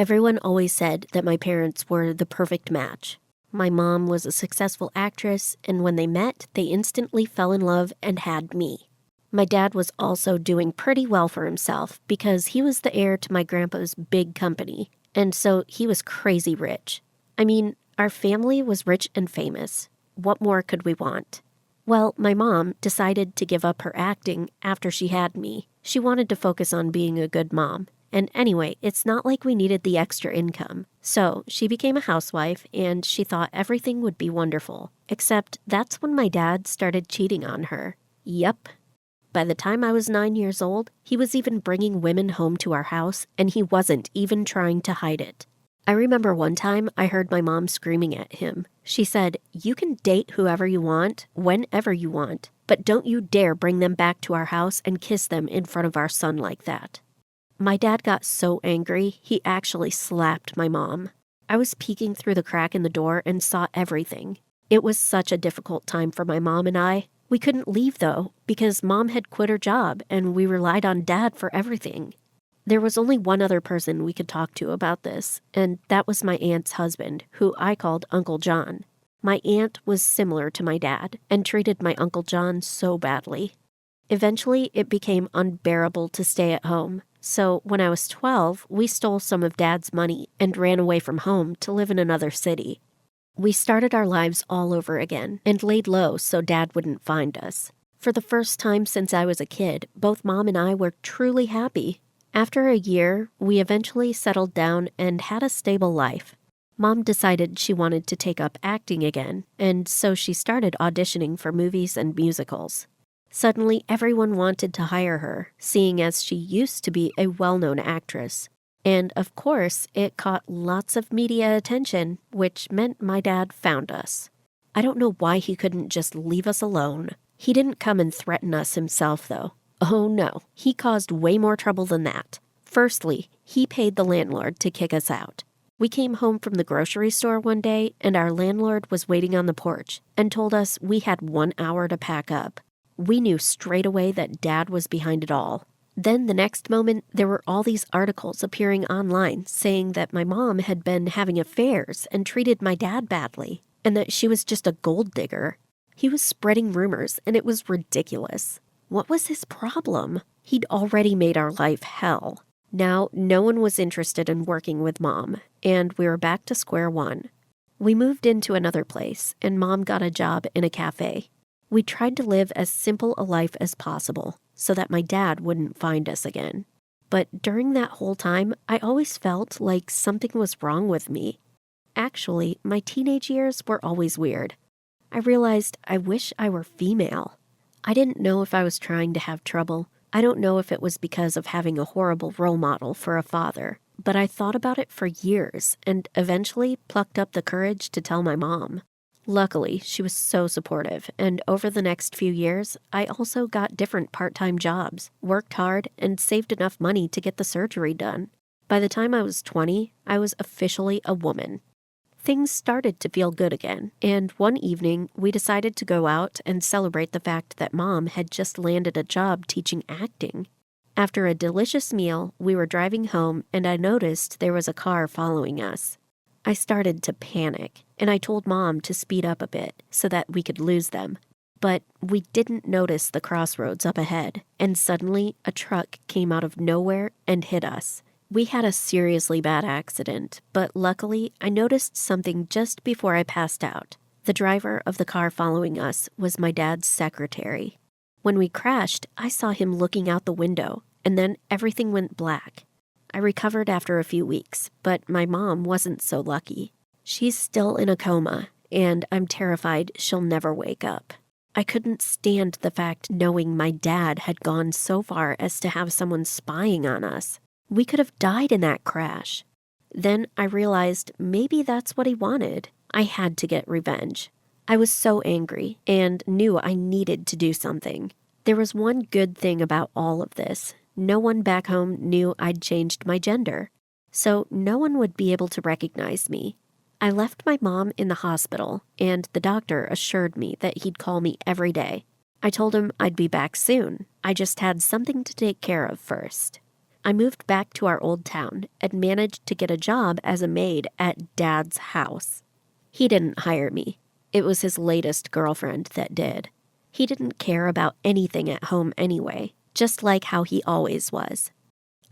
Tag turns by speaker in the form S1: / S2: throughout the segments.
S1: Everyone always said that my parents were the perfect match. My mom was a successful actress, and when they met, they instantly fell in love and had me. My dad was also doing pretty well for himself because he was the heir to my grandpa's big company, and so he was crazy rich. I mean, our family was rich and famous. What more could we want? Well, my mom decided to give up her acting after she had me. She wanted to focus on being a good mom. And anyway, it's not like we needed the extra income. So she became a housewife and she thought everything would be wonderful. Except that's when my dad started cheating on her. Yep. By the time I was 9 years old, he was even bringing women home to our house and he wasn't even trying to hide it. I remember one time I heard my mom screaming at him. She said, "You can date whoever you want, whenever you want, but don't you dare bring them back to our house and kiss them in front of our son like that." My dad got so angry, he actually slapped my mom. I was peeking through the crack in the door and saw everything. It was such a difficult time for my mom and I. We couldn't leave, though, because Mom had quit her job and we relied on Dad for everything. There was only one other person we could talk to about this, and that was my aunt's husband, who I called Uncle John. My aunt was similar to my dad and treated my Uncle John so badly. Eventually, it became unbearable to stay at home. So when I was 12, we stole some of Dad's money and ran away from home to live in another city. We started our lives all over again and laid low so Dad wouldn't find us. For the first time since I was a kid, both Mom and I were truly happy. After a year, we eventually settled down and had a stable life. Mom decided she wanted to take up acting again, and so she started auditioning for movies and musicals. Suddenly, everyone wanted to hire her, seeing as she used to be a well-known actress. And of course, it caught lots of media attention, which meant my dad found us. I don't know why he couldn't just leave us alone. He didn't come and threaten us himself, though. Oh no, he caused way more trouble than that. Firstly, he paid the landlord to kick us out. We came home from the grocery store one day, and our landlord was waiting on the porch and told us we had 1 hour to pack up. We knew straight away that Dad was behind it all. Then the next moment, there were all these articles appearing online saying that my mom had been having affairs and treated my dad badly, and that she was just a gold digger. He was spreading rumors, and it was ridiculous. What was his problem? He'd already made our life hell. Now, no one was interested in working with Mom, and we were back to square one. We moved into another place, and Mom got a job in a cafe. We tried to live as simple a life as possible so that my dad wouldn't find us again. But during that whole time, I always felt like something was wrong with me. Actually, my teenage years were always weird. I realized I wish I were female. I didn't know if I was trying to have trouble. I don't know if it was because of having a horrible role model for a father, but I thought about it for years and eventually plucked up the courage to tell my mom. Luckily, she was so supportive, and over the next few years, I also got different part-time jobs, worked hard, and saved enough money to get the surgery done. By the time I was 20, I was officially a woman. Things started to feel good again, and one evening, we decided to go out and celebrate the fact that Mom had just landed a job teaching acting. After a delicious meal, we were driving home, and I noticed there was a car following us. I started to panic, and I told Mom to speed up a bit so that we could lose them. But we didn't notice the crossroads up ahead, and suddenly a truck came out of nowhere and hit us. We had a seriously bad accident, but luckily I noticed something just before I passed out. The driver of the car following us was my dad's secretary. When we crashed, I saw him looking out the window, and then everything went black. I recovered after a few weeks, but my mom wasn't so lucky. She's still in a coma, and I'm terrified she'll never wake up. I couldn't stand the fact knowing my dad had gone so far as to have someone spying on us. We could have died in that crash. Then I realized maybe that's what he wanted. I had to get revenge. I was so angry and knew I needed to do something. There was one good thing about all of this. No one back home knew I'd changed my gender, so no one would be able to recognize me. I left my mom in the hospital, and the doctor assured me that he'd call me every day. I told him I'd be back soon. I just had something to take care of first. I moved back to our old town and managed to get a job as a maid at Dad's house. He didn't hire me. It was his latest girlfriend that did. He didn't care about anything at home anyway, just like how he always was.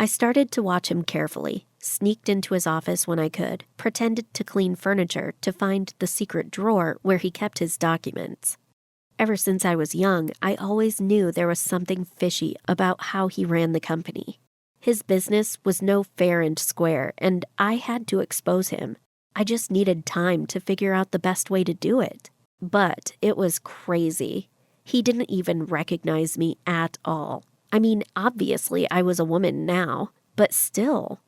S1: I started to watch him carefully, sneaked into his office when I could, pretended to clean furniture to find the secret drawer where he kept his documents. Ever since I was young, I always knew there was something fishy about how he ran the company. His business was no fair and square, and I had to expose him. I just needed time to figure out the best way to do it. But it was crazy. He didn't even recognize me at all. I mean, obviously I was a woman now, but still.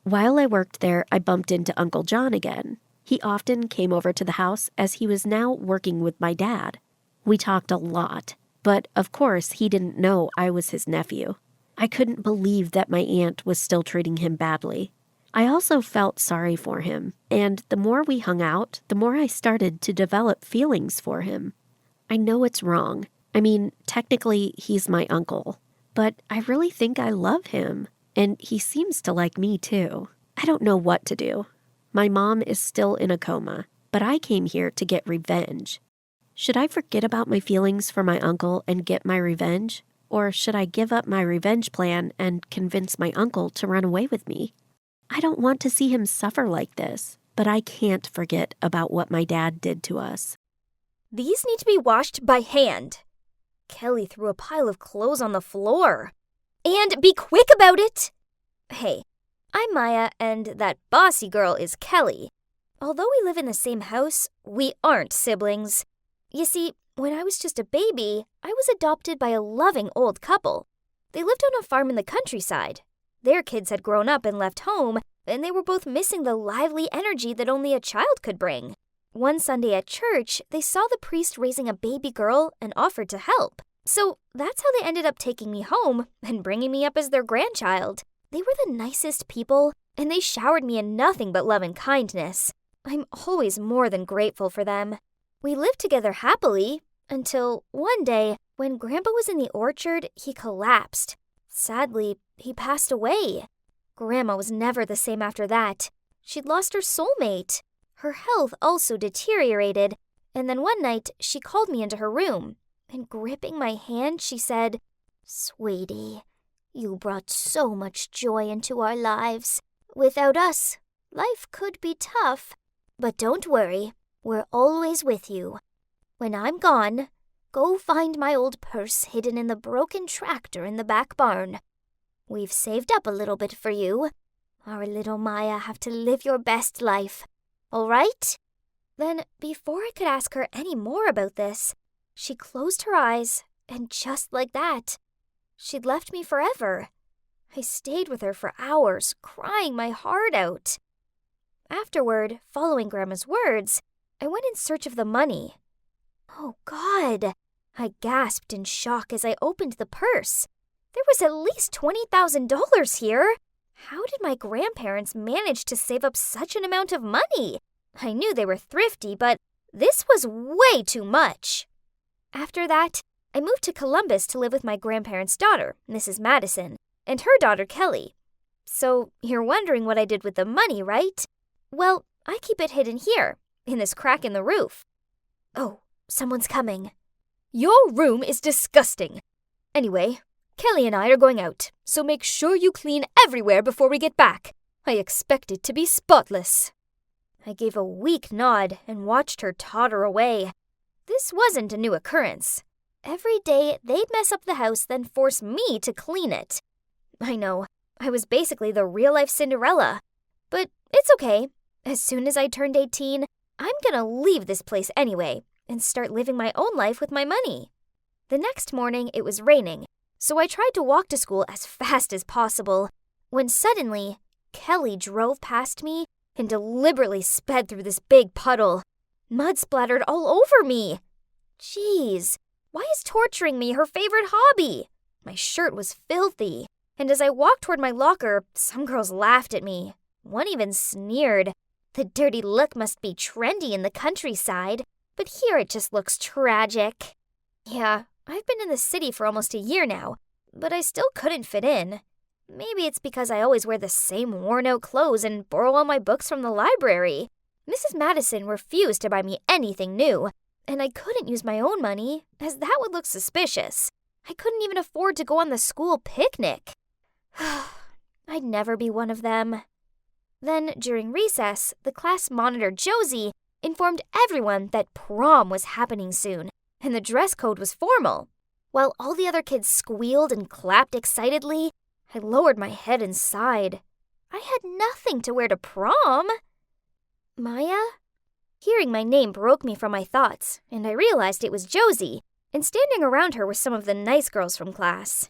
S1: While I worked there, I bumped into Uncle John again. He often came over to the house as he was now working with my dad. We talked a lot, but of course he didn't know I was his nephew. I couldn't believe that my aunt was still treating him badly. I also felt sorry for him, and the more we hung out, the more I started to develop feelings for him. I know it's wrong. I mean, technically he's my uncle. But I really think I love him, and he seems to like me too. I don't know what to do. My mom is still in a coma, but I came here to get revenge. Should I forget about my feelings for my uncle and get my revenge? Or should I give up my revenge plan and convince my uncle to run away with me? I don't want to see him suffer like this, but I can't forget about what my dad did to us.
S2: These need to be washed by hand. Kelly threw a pile of clothes on the floor. And be quick about it! Hey, I'm Maya, and that bossy girl is Kelly. Although we live in the same house, we aren't siblings. You see, when I was just a baby, I was adopted by a loving old couple. They lived on a farm in the countryside. Their kids had grown up and left home, and they were both missing the lively energy that only a child could bring. One Sunday at church, they saw the priest raising a baby girl and offered to help. So that's how they ended up taking me home and bringing me up as their grandchild. They were the nicest people, and they showered me in nothing but love and kindness. I'm always more than grateful for them. We lived together happily until one day, when Grandpa was in the orchard, he collapsed. Sadly, he passed away. Grandma was never the same after that. She'd lost her soulmate. Her health also deteriorated, and then one night she called me into her room, and gripping my hand, she said, "Sweetie, you brought so much joy into our lives. Without us, life could be tough. But don't worry, we're always with you. When I'm gone, go find my old purse hidden in the broken tractor in the back barn. We've saved up a little bit for you. Our little Maya have to live your best life. All right?" Then, before I could ask her any more about this, she closed her eyes, and just like that, she'd left me forever. I stayed with her for hours, crying my heart out. Afterward, following Grandma's words, I went in search of the money. Oh, God! I gasped in shock as I opened the purse. There was at least $20,000 here. How did my grandparents manage to save up such an amount of money? I knew they were thrifty, but this was way too much. After that, I moved to Columbus to live with my grandparents' daughter, Mrs. Madison, and her daughter, Kelly. So you're wondering what I did with the money, right? Well, I keep it hidden here, in this crack in the roof. Oh, someone's coming. Your room is disgusting. Anyway, Kelly and I are going out, so make sure you clean everywhere before we get back. I expect it to be spotless. I gave a weak nod and watched her totter away. This wasn't a new occurrence. Every day, they'd mess up the house, then force me to clean it. I know, I was basically the real-life Cinderella. But it's okay. As soon as I turned 18, I'm gonna leave this place anyway and start living my own life with my money. The next morning, it was raining, so I tried to walk to school as fast as possible, when suddenly, Kelly drove past me and deliberately sped through this big puddle. Mud splattered all over me. Jeez, why is torturing me her favorite hobby? My shirt was filthy, and as I walked toward my locker, some girls laughed at me. One even sneered. The dirty look must be trendy in the countryside, but here it just looks tragic. Yeah, I've been in the city for almost a year now, but I still couldn't fit in. Maybe it's because I always wear the same worn-out clothes and borrow all my books from the library. Mrs. Madison refused to buy me anything new, and I couldn't use my own money, as that would look suspicious. I couldn't even afford to go on the school picnic. I'd never be one of them. Then, during recess, the class monitor, Josie, informed everyone that prom was happening soon, and the dress code was formal. While all the other kids squealed and clapped excitedly, I lowered my head and sighed. I had nothing to wear to prom. Maya? Hearing my name broke me from my thoughts, and I realized it was Josie, and standing around her were some of the nice girls from class.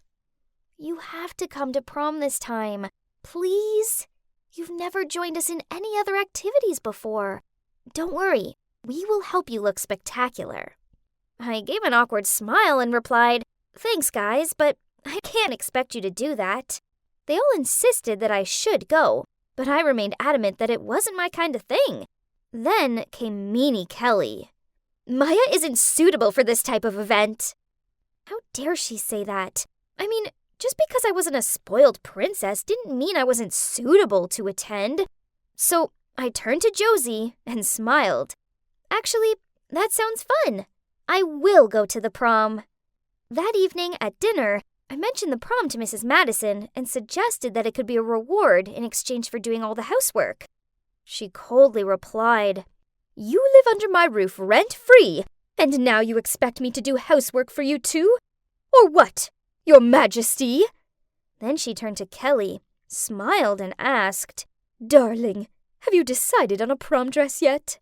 S2: You have to come to prom this time, please. You've never joined us in any other activities before. Don't worry, we will help you look spectacular. I gave an awkward smile and replied, Thanks, guys, but I can't expect you to do that. They all insisted that I should go, but I remained adamant that it wasn't my kind of thing. Then came Meanie Kelly. Maya isn't suitable for this type of event. How dare she say that? I mean, just because I wasn't a spoiled princess didn't mean I wasn't suitable to attend. So I turned to Josie and smiled. Actually, that sounds fun. I will go to the prom. That evening at dinner, I mentioned the prom to Mrs. Madison and suggested that it could be a reward in exchange for doing all the housework. She coldly replied, You live under my roof rent-free, and now you expect me to do housework for you too? Or what, Your Majesty? Then she turned to Kelly, smiled and asked, Darling, have you decided on a prom dress yet?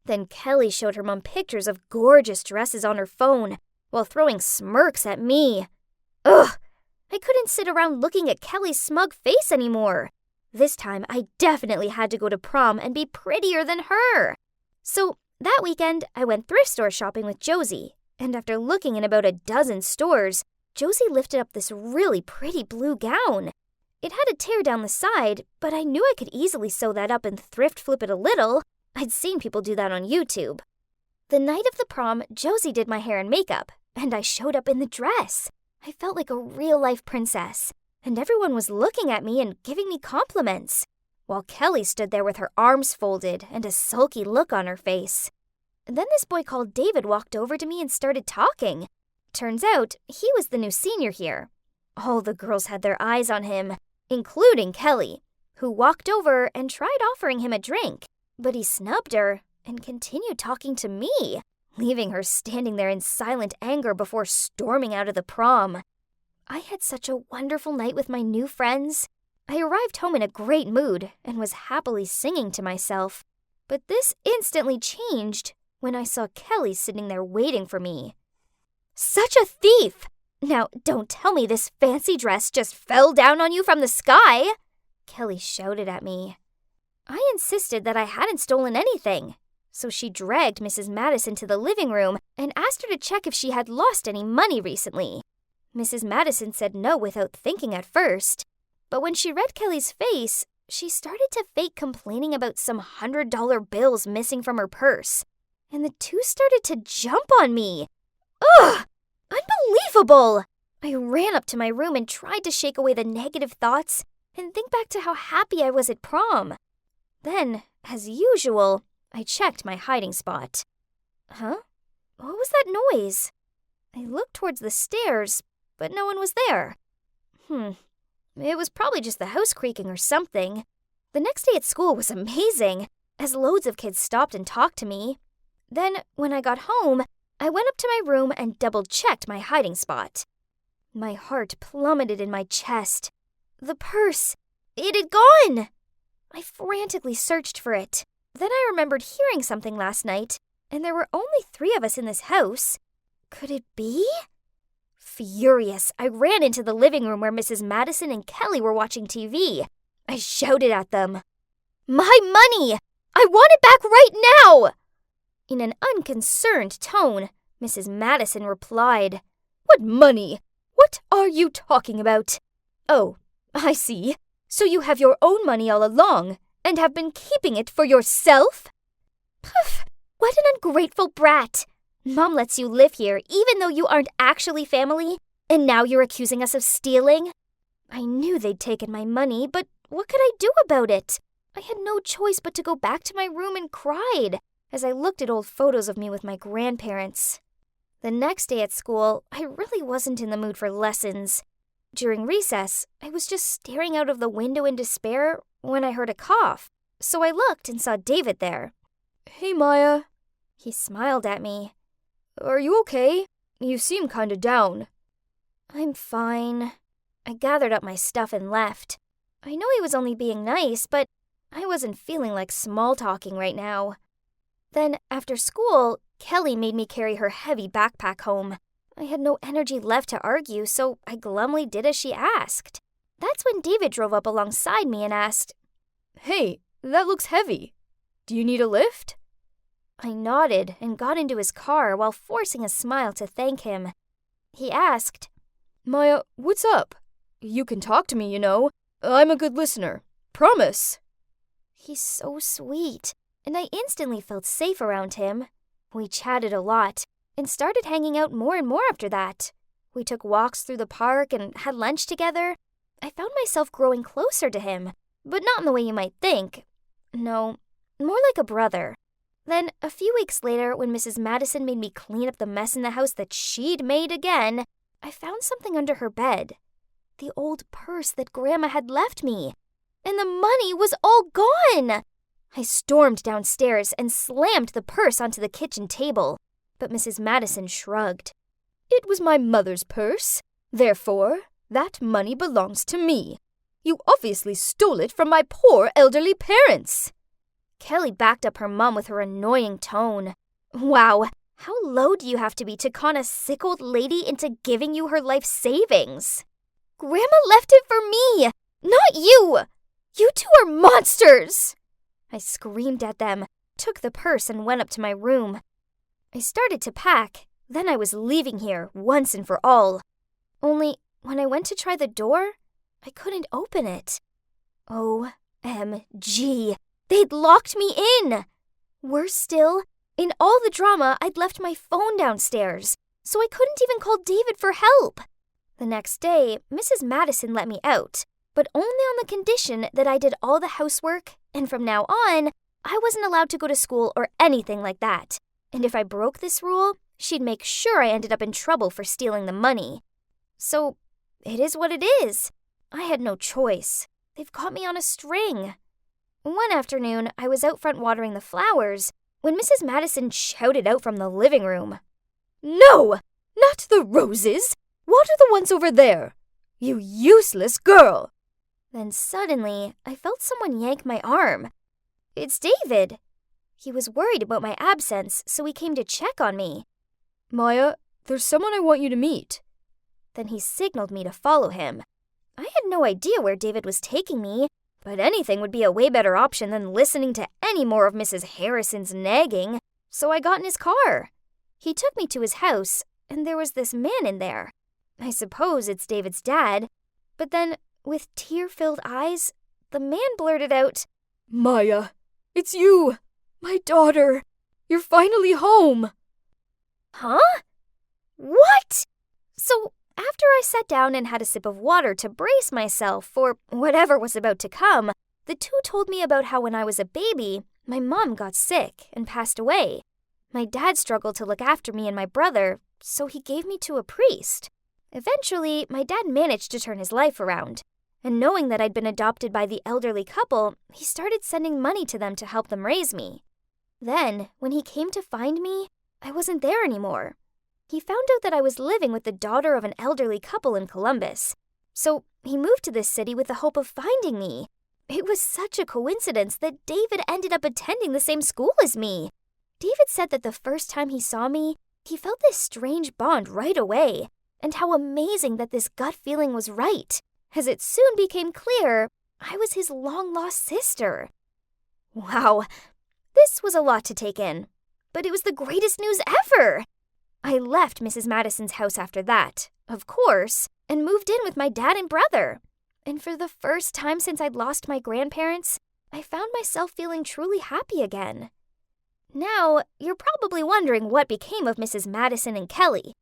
S2: Then Kelly showed her mom pictures of gorgeous dresses on her phone while throwing smirks at me. Ugh! I couldn't sit around looking at Kelly's smug face anymore. This time, I definitely had to go to prom and be prettier than her. So that weekend, I went thrift store shopping with Josie, and after looking in about a dozen stores, Josie lifted up this really pretty blue gown. It had a tear down the side, but I knew I could easily sew that up and thrift flip it a little. I'd seen people do that on YouTube. The night of the prom, Josie did my hair and makeup, and I showed up in the dress. I felt like a real-life princess, and everyone was looking at me and giving me compliments, while Kelly stood there with her arms folded and a sulky look on her face. Then this boy called David walked over to me and started talking. Turns out, he was the new senior here. All the girls had their eyes on him, including Kelly, who walked over and tried offering him a drink, but he snubbed her and continued talking to me, leaving her standing there in silent anger before storming out of the prom. I had such a wonderful night with my new friends. I arrived home in a great mood and was happily singing to myself. But this instantly changed when I saw Kelly sitting there waiting for me. Such a thief! Now, don't tell me this fancy dress just fell down on you from the sky! Kelly shouted at me. I insisted that I hadn't stolen anything, so she dragged Mrs. Madison to the living room and asked her to check if she had lost any money recently. Mrs. Madison said no without thinking at first, but when she read Kelly's face, she started to fake complaining about some $100 bills missing from her purse, and the two started to jump on me. Ugh! Unbelievable! I ran up to my room and tried to shake away the negative thoughts and think back to how happy I was at prom. Then, as usual, I checked my hiding spot. Huh? What was that noise? I looked towards the stairs, but no one was there. It was probably just the house creaking or something. The next day at school was amazing, as loads of kids stopped and talked to me. Then, when I got home, I went up to my room and double-checked my hiding spot. My heart plummeted in my chest. The purse! It had gone! I frantically searched for it. Then I remembered hearing something last night, and there were only 3 of us in this house. Could it be? Furious, I ran into the living room where Mrs. Madison and Kelly were watching TV. I shouted at them, My money! I want it back right now! In an unconcerned tone, Mrs. Madison replied, What money? What are you talking about? Oh, I see. So you have your own money all along, and have been keeping it for yourself? Poof! What an ungrateful brat! Mom lets you live here even though you aren't actually family, and now you're accusing us of stealing? I knew they'd taken my money, but what could I do about it? I had no choice but to go back to my room and cried as I looked at old photos of me with my grandparents. The next day at school, I really wasn't in the mood for lessons. During recess, I was just staring out of the window in despair when I heard a cough, so I looked and saw David there.
S3: "Hey, Maya."
S2: He smiled at me.
S3: "Are you okay? You seem kinda down."
S2: I'm fine. I gathered up my stuff and left. I know he was only being nice, but I wasn't feeling like small talking right now. Then, after school, Kelly made me carry her heavy backpack home. I had no energy left to argue, so I glumly did as she asked. That's when David drove up alongside me and asked,
S3: "Hey, that looks heavy. Do you need a lift?"
S2: I nodded and got into his car while forcing a smile to thank him. He asked,
S3: "Maya, what's up? You can talk to me, you know. I'm a good listener. Promise."
S2: He's so sweet, and I instantly felt safe around him. We chatted a lot and started hanging out more and more after that. We took walks through the park and had lunch together. I found myself growing closer to him, but not in the way you might think. No, more like a brother. Then, a few weeks later, when Mrs. Madison made me clean up the mess in the house that she'd made again, I found something under her bed. The old purse that Grandma had left me. And the money was all gone! I stormed downstairs and slammed the purse onto the kitchen table, but Mrs. Madison shrugged.
S3: "It was my mother's purse. Therefore, that money belongs to me. You obviously stole it from my poor elderly parents."
S2: Kelly backed up her mom with her annoying tone. Wow, how low do you have to be to con a sick old lady into giving you her life savings? Grandma left it for me, not you! You two are monsters! I screamed at them, took the purse, and went up to my room. I started to pack, then I was leaving here once and for all. Only, when I went to try the door, I couldn't open it. OMG! They'd locked me in! Worse still, in all the drama, I'd left my phone downstairs, so I couldn't even call David for help. The next day, Mrs. Madison let me out, but only on the condition that I did all the housework, and from now on, I wasn't allowed to go to school or anything like that. And if I broke this rule, she'd make sure I ended up in trouble for stealing the money. So, it is what it is. I had no choice. They've got me on a string. One afternoon, I was out front watering the flowers when Mrs. Madison shouted out from the living room,
S3: "No! Not the roses! Water the ones over there! You useless girl!"
S2: Then suddenly, I felt someone yank my arm. It's David. He was worried about my absence, so he came to check on me.
S3: "Maya, there's someone I want you to meet."
S2: Then he signaled me to follow him. I had no idea where David was taking me, but anything would be a way better option than listening to any more of Mrs. Harrison's nagging, so I got in his car. He took me to his house, and there was this man in there. I suppose it's David's dad, but then, with tear-filled eyes, the man blurted out,
S3: "Maya, it's you! My daughter! You're finally home!"
S2: Huh? What? So, after I sat down and had a sip of water to brace myself for whatever was about to come, the two told me about how when I was a baby, my mom got sick and passed away. My dad struggled to look after me and my brother, so he gave me to a priest. Eventually, my dad managed to turn his life around, and knowing that I'd been adopted by the elderly couple, he started sending money to them to help them raise me. Then, when he came to find me, I wasn't there anymore. He found out that I was living with the daughter of an elderly couple in Columbus, so he moved to this city with the hope of finding me. It was such a coincidence that David ended up attending the same school as me. David said that the first time he saw me, he felt this strange bond right away, and how amazing that this gut feeling was right, as it soon became clear I was his long-lost sister. Wow, this was a lot to take in, but it was the greatest news ever! I left Mrs. Madison's house after that, of course, and moved in with my dad and brother. And for the first time since I'd lost my grandparents, I found myself feeling truly happy again. Now, you're probably wondering what became of Mrs. Madison and Kelly.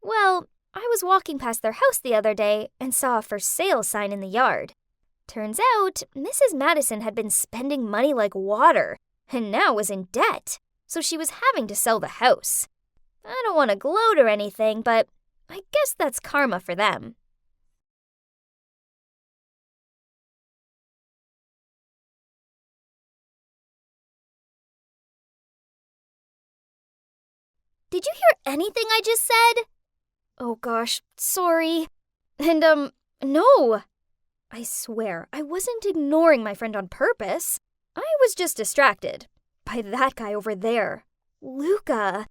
S2: Well, I was walking past their house the other day and saw a for sale sign in the yard. Turns out, Mrs. Madison had been spending money like water and now was in debt, so she was having to sell the house. I don't want to gloat or anything, but I guess that's karma for them. Did you hear anything I just said? Oh gosh, sorry. And, no. I swear, I wasn't ignoring my friend on purpose. I was just distracted by that guy over there. Luca.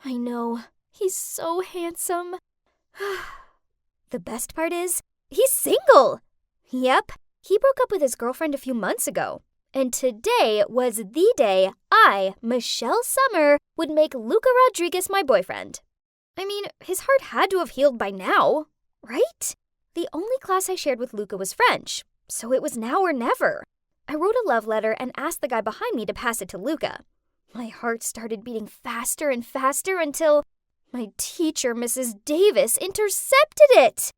S2: I know, he's so handsome. The best part is, he's single. Yep, he broke up with his girlfriend a few months ago. And today was the day I, Michelle Summer, would make Luca Rodriguez my boyfriend. I mean, his heart had to have healed by now, right? The only class I shared with Luca was French, so it was now or never. I wrote a love letter and asked the guy behind me to pass it to Luca. My heart started beating faster and faster until my teacher, Mrs. Davis, intercepted it.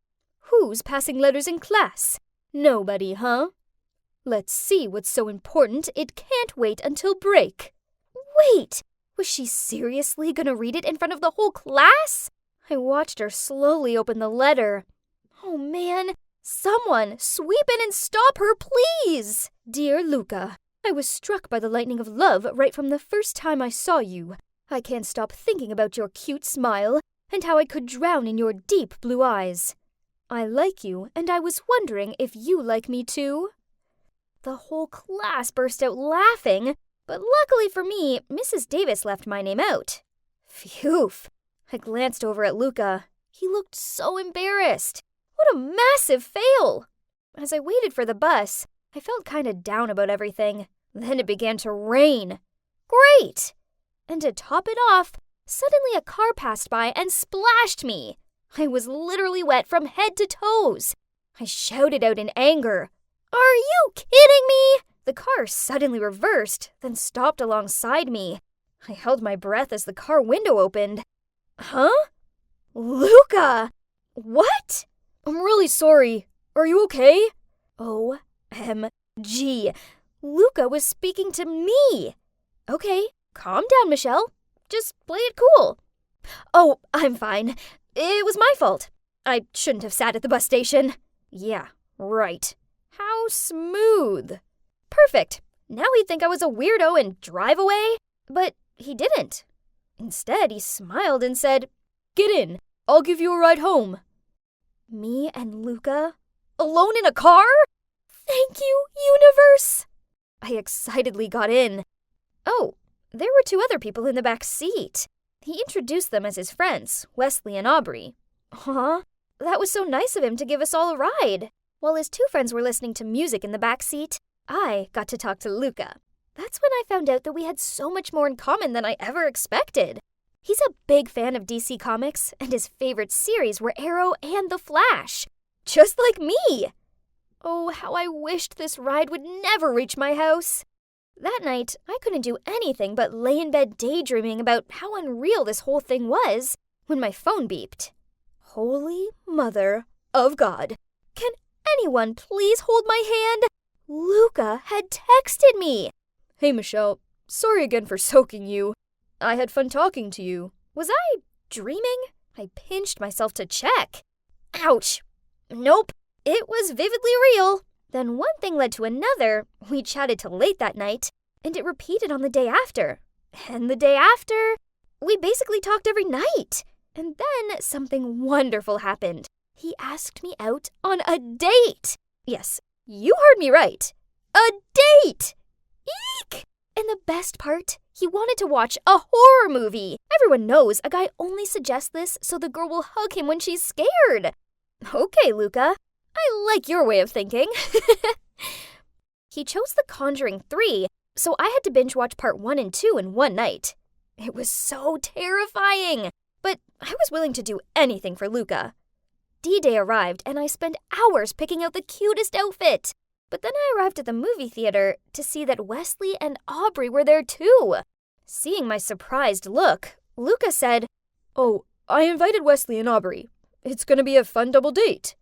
S2: Who's passing letters in class? Nobody, huh? Let's see what's so important it can't wait until break. Wait, was she seriously gonna read it in front of the whole class? I watched her slowly open the letter. Oh man, someone sweep in and stop her, please! Dear Luca, I was struck by the lightning of love right from the first time I saw you. I can't stop thinking about your cute smile and how I could drown in your deep blue eyes. I like you, and I was wondering if you like me too. The whole class burst out laughing, but luckily for me, Mrs. Davis left my name out. Phew. I glanced over at Luca. He looked so embarrassed. What a massive fail! As I waited for the bus, I felt kind of down about everything. Then it began to rain. Great! And to top it off, suddenly a car passed by and splashed me. I was literally wet from head to toes. I shouted out in anger. Are you kidding me? The car suddenly reversed, then stopped alongside me. I held my breath as the car window opened. Huh? Luca! What? I'm really sorry. Are you okay? OMG. Luca was speaking to me. Okay, calm down, Michelle. Just play it cool. Oh, I'm fine. It was my fault. I shouldn't have sat at the bus station. Yeah, right. How smooth. Perfect. Now he'd think I was a weirdo and drive away. But he didn't. Instead, he smiled and said, Get in. I'll give you a ride home. Me and Luca? Alone in a car? Thank you, universe. I excitedly got in. Oh, there were two other people in the back seat. He introduced them as his friends, Wesley and Aubrey. Aw, that was so nice of him to give us all a ride. While his two friends were listening to music in the back seat, I got to talk to Luca. That's when I found out that we had so much more in common than I ever expected. He's a big fan of DC Comics, and his favorite series were Arrow and The Flash. Just like me! Oh, how I wished this ride would never reach my house. That night, I couldn't do anything but lay in bed daydreaming about how unreal this whole thing was when my phone beeped. Holy Mother of God. Can anyone please hold my hand? Luca had texted me. Hey, Michelle. Sorry again for soaking you. I had fun talking to you. Was I dreaming? I pinched myself to check. Ouch. Nope. It was vividly real. Then one thing led to another. We chatted till late that night, and it repeated on the day after. And the day after, we basically talked every night. And then something wonderful happened. He asked me out on a date. Yes, you heard me right. A date! Eek! And the best part, he wanted to watch a horror movie. Everyone knows a guy only suggests this so the girl will hug him when she's scared. Okay, Luca. I like your way of thinking. He chose The Conjuring 3, so I had to binge watch part 1 and 2 in one night. It was so terrifying, but I was willing to do anything for Luca. D-Day arrived, and I spent hours picking out the cutest outfit. But then I arrived at the movie theater to see that Wesley and Aubrey were there too. Seeing my surprised look, Luca said, Oh, I invited Wesley and Aubrey.
S3: It's gonna be a fun double date.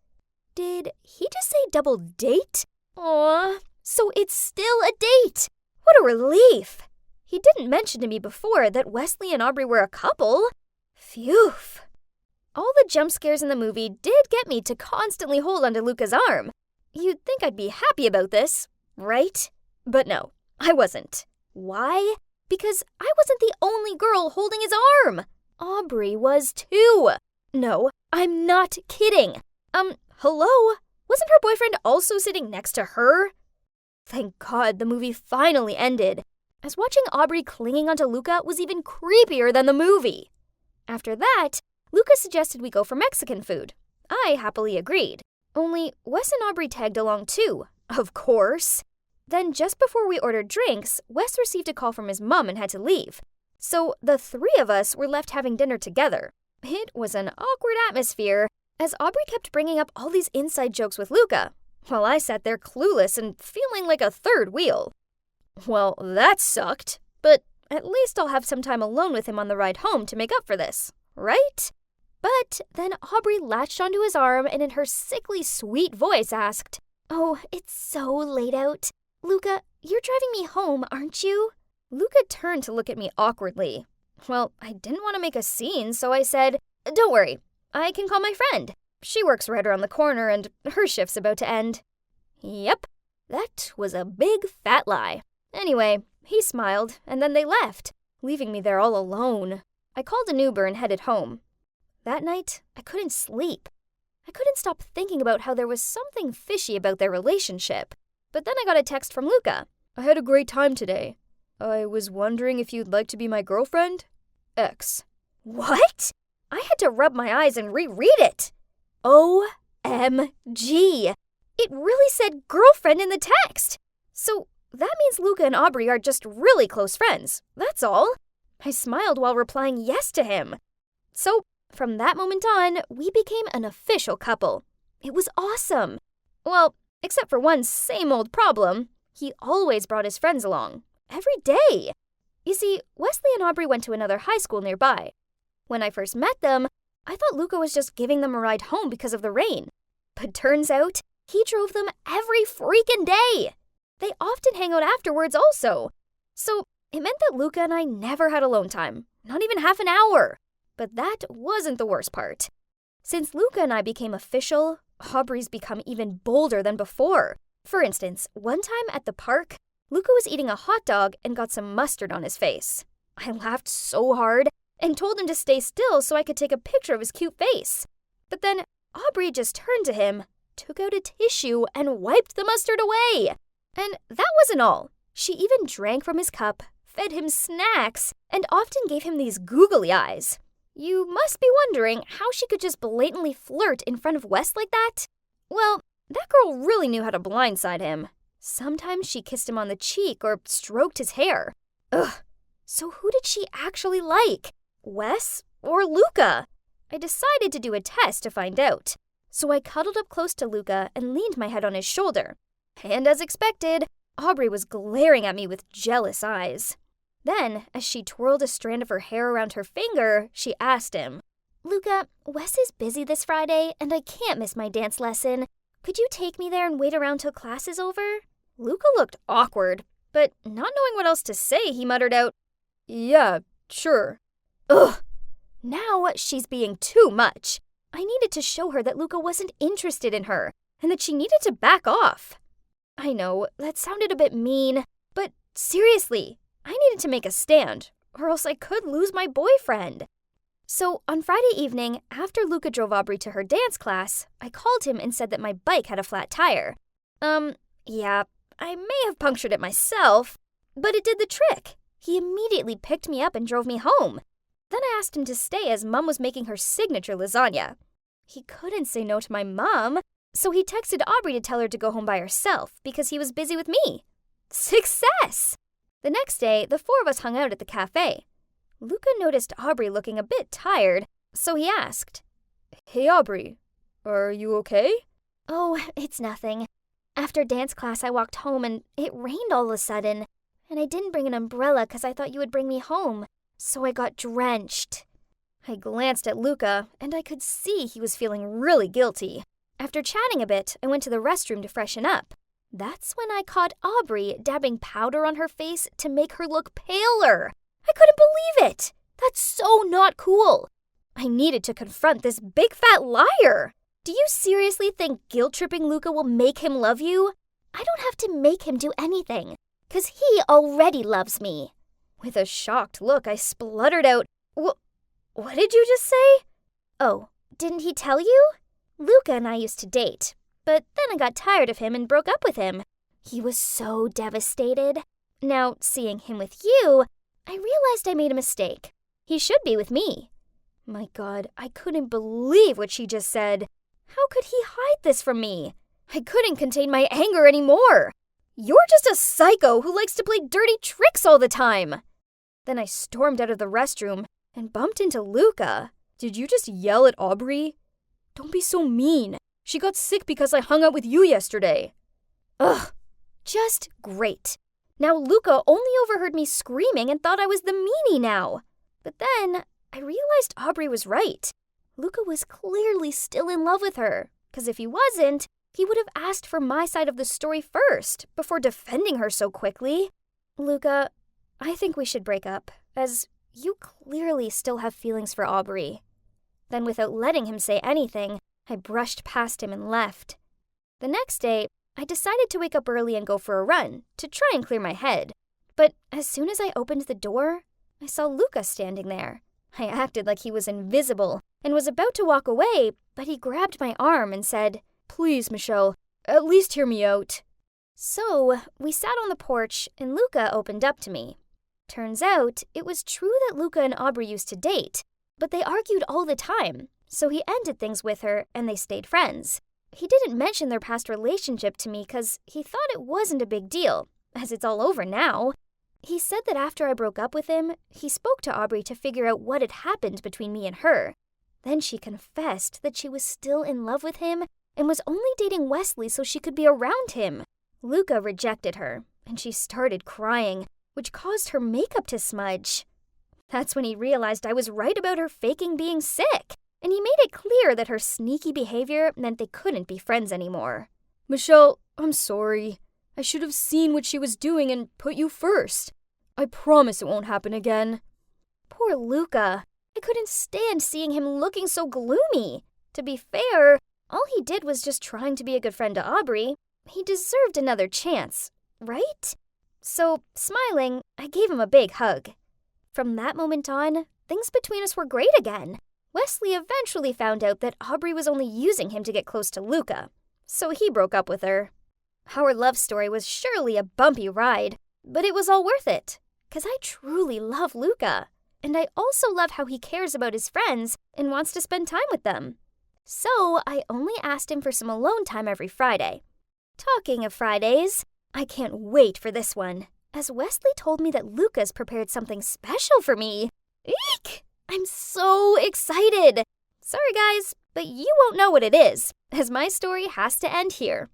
S2: Did he just say double date? Aw, so it's still a date. What a relief. He didn't mention to me before that Wesley and Aubrey were a couple. Phew. All the jump scares in the movie did get me to constantly hold onto Luca's arm. You'd think I'd be happy about this, right? But no, I wasn't. Why? Because I wasn't the only girl holding his arm. Aubrey was too. No, I'm not kidding. Hello? Wasn't her boyfriend also sitting next to her? Thank God the movie finally ended, as watching Aubrey clinging onto Luca was even creepier than the movie. After that, Luca suggested we go for Mexican food. I happily agreed. Only Wes and Aubrey tagged along too, of course. Then just before we ordered drinks, Wes received a call from his mom and had to leave. So the three of us were left having dinner together. It was an awkward atmosphere, as Aubrey kept bringing up all these inside jokes with Luca, while I sat there clueless and feeling like a third wheel. Well, that sucked, but at least I'll have some time alone with him on the ride home to make up for this, right? But then Aubrey latched onto his arm and in her sickly sweet voice asked, "Oh, it's so late out. Luca, you're driving me home, aren't you?" Luca turned to look at me awkwardly. Well, I didn't want to make a scene, so I said, "Don't worry, I can call my friend. She works right around the corner and her shift's about to end." Yep, that was a big fat lie. Anyway, he smiled and then they left, leaving me there all alone. I called an Uber and headed home. That night, I couldn't sleep. I couldn't stop thinking about how there was something fishy about their relationship. But then I got a text from Luca.
S3: "I had a great time today. I was wondering if you'd like to be my girlfriend? X."
S2: What? I had to rub my eyes and reread it. OMG. It really said girlfriend in the text. So that means Luca and Aubrey are just really close friends. That's all. I smiled while replying yes to him. So from that moment on, we became an official couple. It was awesome. Well, except for one same old problem. He always brought his friends along. Every day. You see, Wesley and Aubrey went to another high school nearby. When I first met them, I thought Luca was just giving them a ride home because of the rain. But turns out, he drove them every freaking day. They often hang out afterwards also. So it meant that Luca and I never had alone time, not even half an hour. But that wasn't the worst part. Since Luca and I became official, Aubrey's become even bolder than before. For instance, one time at the park, Luca was eating a hot dog and got some mustard on his face. I laughed so hard and told him to stay still so I could take a picture of his cute face. But then Aubrey just turned to him, took out a tissue, and wiped the mustard away. And that wasn't all. She even drank from his cup, fed him snacks, and often gave him these googly eyes. You must be wondering how she could just blatantly flirt in front of Wes like that? Well, that girl really knew how to blindside him. Sometimes she kissed him on the cheek or stroked his hair. Ugh. So who did she actually like? Wes or Luca? I decided to do a test to find out. So I cuddled up close to Luca and leaned my head on his shoulder. And as expected, Aubrey was glaring at me with jealous eyes. Then, as she twirled a strand of her hair around her finger, she asked him, "Luca, Wes is busy this Friday and I can't miss my dance lesson. Could you take me there and wait around till class is over?" Luca looked awkward, but not knowing what else to say, he muttered out,
S3: "Yeah, sure."
S2: Ugh. Now she's being too much. I needed to show her that Luca wasn't interested in her and that she needed to back off. I know, that sounded a bit mean, but seriously, I needed to make a stand, or else I could lose my boyfriend. So on Friday evening, after Luca drove Aubrey to her dance class, I called him and said that my bike had a flat tire. Yeah, I may have punctured it myself, but it did the trick. He immediately picked me up and drove me home. Then I asked him to stay as Mom was making her signature lasagna. He couldn't say no to my mom, so he texted Aubrey to tell her to go home by herself because he was busy with me. Success! The next day, the four of us hung out at the cafe. Luca noticed Aubrey looking a bit tired, so he asked,
S3: "Hey Aubrey, are you okay?"
S2: "Oh, it's nothing. After dance class, I walked home and it rained all of a sudden. And I didn't bring an umbrella because I thought you would bring me home. So I got drenched." I glanced at Luca, and I could see he was feeling really guilty. After chatting a bit, I went to the restroom to freshen up. That's when I caught Aubrey dabbing powder on her face to make her look paler. I couldn't believe it! That's so not cool! I needed to confront this big fat liar! Do you seriously think guilt-tripping Luca will make him love you? I don't have to make him do anything, 'cause he already loves me. With a shocked look, I spluttered out, What did you just say? Oh, didn't he tell you? Luca and I used to date, but then I got tired of him and broke up with him. He was so devastated. Now, seeing him with you, I realized I made a mistake. He should be with me. My God, I couldn't believe what she just said. How could he hide this from me? I couldn't contain my anger anymore. You're just a psycho who likes to play dirty tricks all the time. Then I stormed out of the restroom and bumped into Luca. Did you just yell at Aubrey? Don't be so mean. She got sick because I hung out with you yesterday. Ugh, just great. Now Luca only overheard me screaming and thought I was the meanie now. But then I realized Aubrey was right. Luca was clearly still in love with her, because if he wasn't, he would have asked for my side of the story first, before defending her so quickly. Luca, I think we should break up, as you clearly still have feelings for Aubrey. Then without letting him say anything, I brushed past him and left. The next day, I decided to wake up early and go for a run, to try and clear my head. But as soon as I opened the door, I saw Luca standing there. I acted like he was invisible and was about to walk away, but he grabbed my arm and said, "Please, Michelle, at least hear me out." So we sat on the porch and Luca opened up to me. Turns out it was true that Luca and Aubrey used to date, but they argued all the time, so he ended things with her and they stayed friends. He didn't mention their past relationship to me because he thought it wasn't a big deal, as it's all over now. He said that after I broke up with him, he spoke to Aubrey to figure out what had happened between me and her. Then she confessed that she was still in love with him and was only dating Wesley so she could be around him. Luca rejected her, and she started crying, which caused her makeup to smudge. That's when he realized I was right about her faking being sick, and he made it clear that her sneaky behavior meant they couldn't be friends anymore. Michelle, I'm sorry. I should have seen what she was doing and put you first. I promise it won't happen again. Poor Luca. I couldn't stand seeing him looking so gloomy. To be fair, all he did was just trying to be a good friend to Aubrey. He deserved another chance, right? So, smiling, I gave him a big hug. From that moment on, things between us were great again. Wesley eventually found out that Aubrey was only using him to get close to Luca, so he broke up with her. Our love story was surely a bumpy ride, but it was all worth it, 'cause I truly love Luca, and I also love how he cares about his friends and wants to spend time with them. So I only asked him for some alone time every Friday. Talking of Fridays, I can't wait for this one, as Wesley told me that Luca's prepared something special for me. Eek! I'm so excited! Sorry guys, but you won't know what it is, as my story has to end here.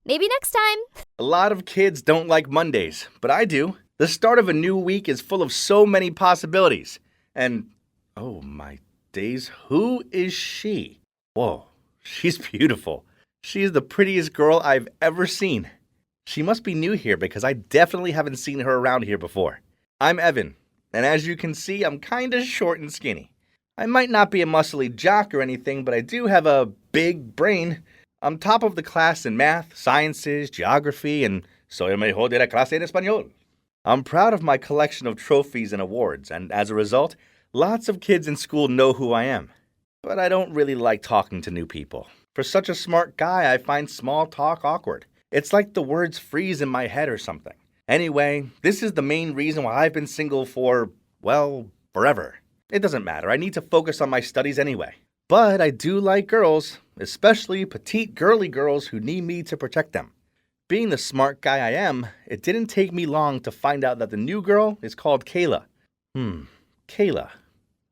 S2: Maybe next time.
S4: A lot of kids don't like Mondays, but I do. The start of a new week is full of so many possibilities. And, oh my days, who is she? Whoa, she's beautiful. She is the prettiest girl I've ever seen. She must be new here because I definitely haven't seen her around here before. I'm Evan, and as you can see, I'm kinda short and skinny. I might not be a muscly jock or anything, but I do have a big brain. I'm top of the class in math, sciences, geography, and soy el mejor de la clase en español. I'm proud of my collection of trophies and awards, and as a result, lots of kids in school know who I am. But I don't really like talking to new people. For such a smart guy, I find small talk awkward. It's like the words freeze in my head or something. Anyway, this is the main reason why I've been single for, well, forever. It doesn't matter, I need to focus on my studies anyway. But I do like girls, especially petite girly girls who need me to protect them. Being the smart guy I am, it didn't take me long to find out that the new girl is called Kayla. Kayla.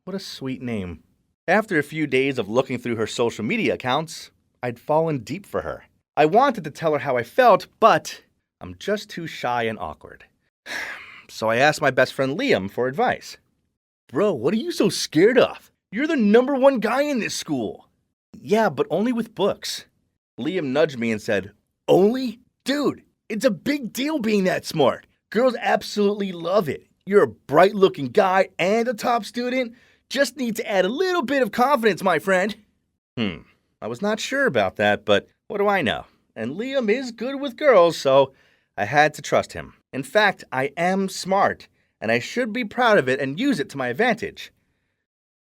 S4: What a sweet name. After a few days of looking through her social media accounts, I'd fallen deep for her. I wanted to tell her how I felt, but I'm just too shy and awkward. So I asked my best friend Liam for advice. Bro, what are you so scared of? You're the #1 guy in this school. Yeah, but only with books. Liam nudged me and said, Only? Dude, it's a big deal being that smart. Girls absolutely love it. You're a bright-looking guy and a top student. Just need to add a little bit of confidence, my friend. I was not sure about that, but what do I know? And Liam is good with girls, so I had to trust him. In fact, I am smart, and I should be proud of it and use it to my advantage.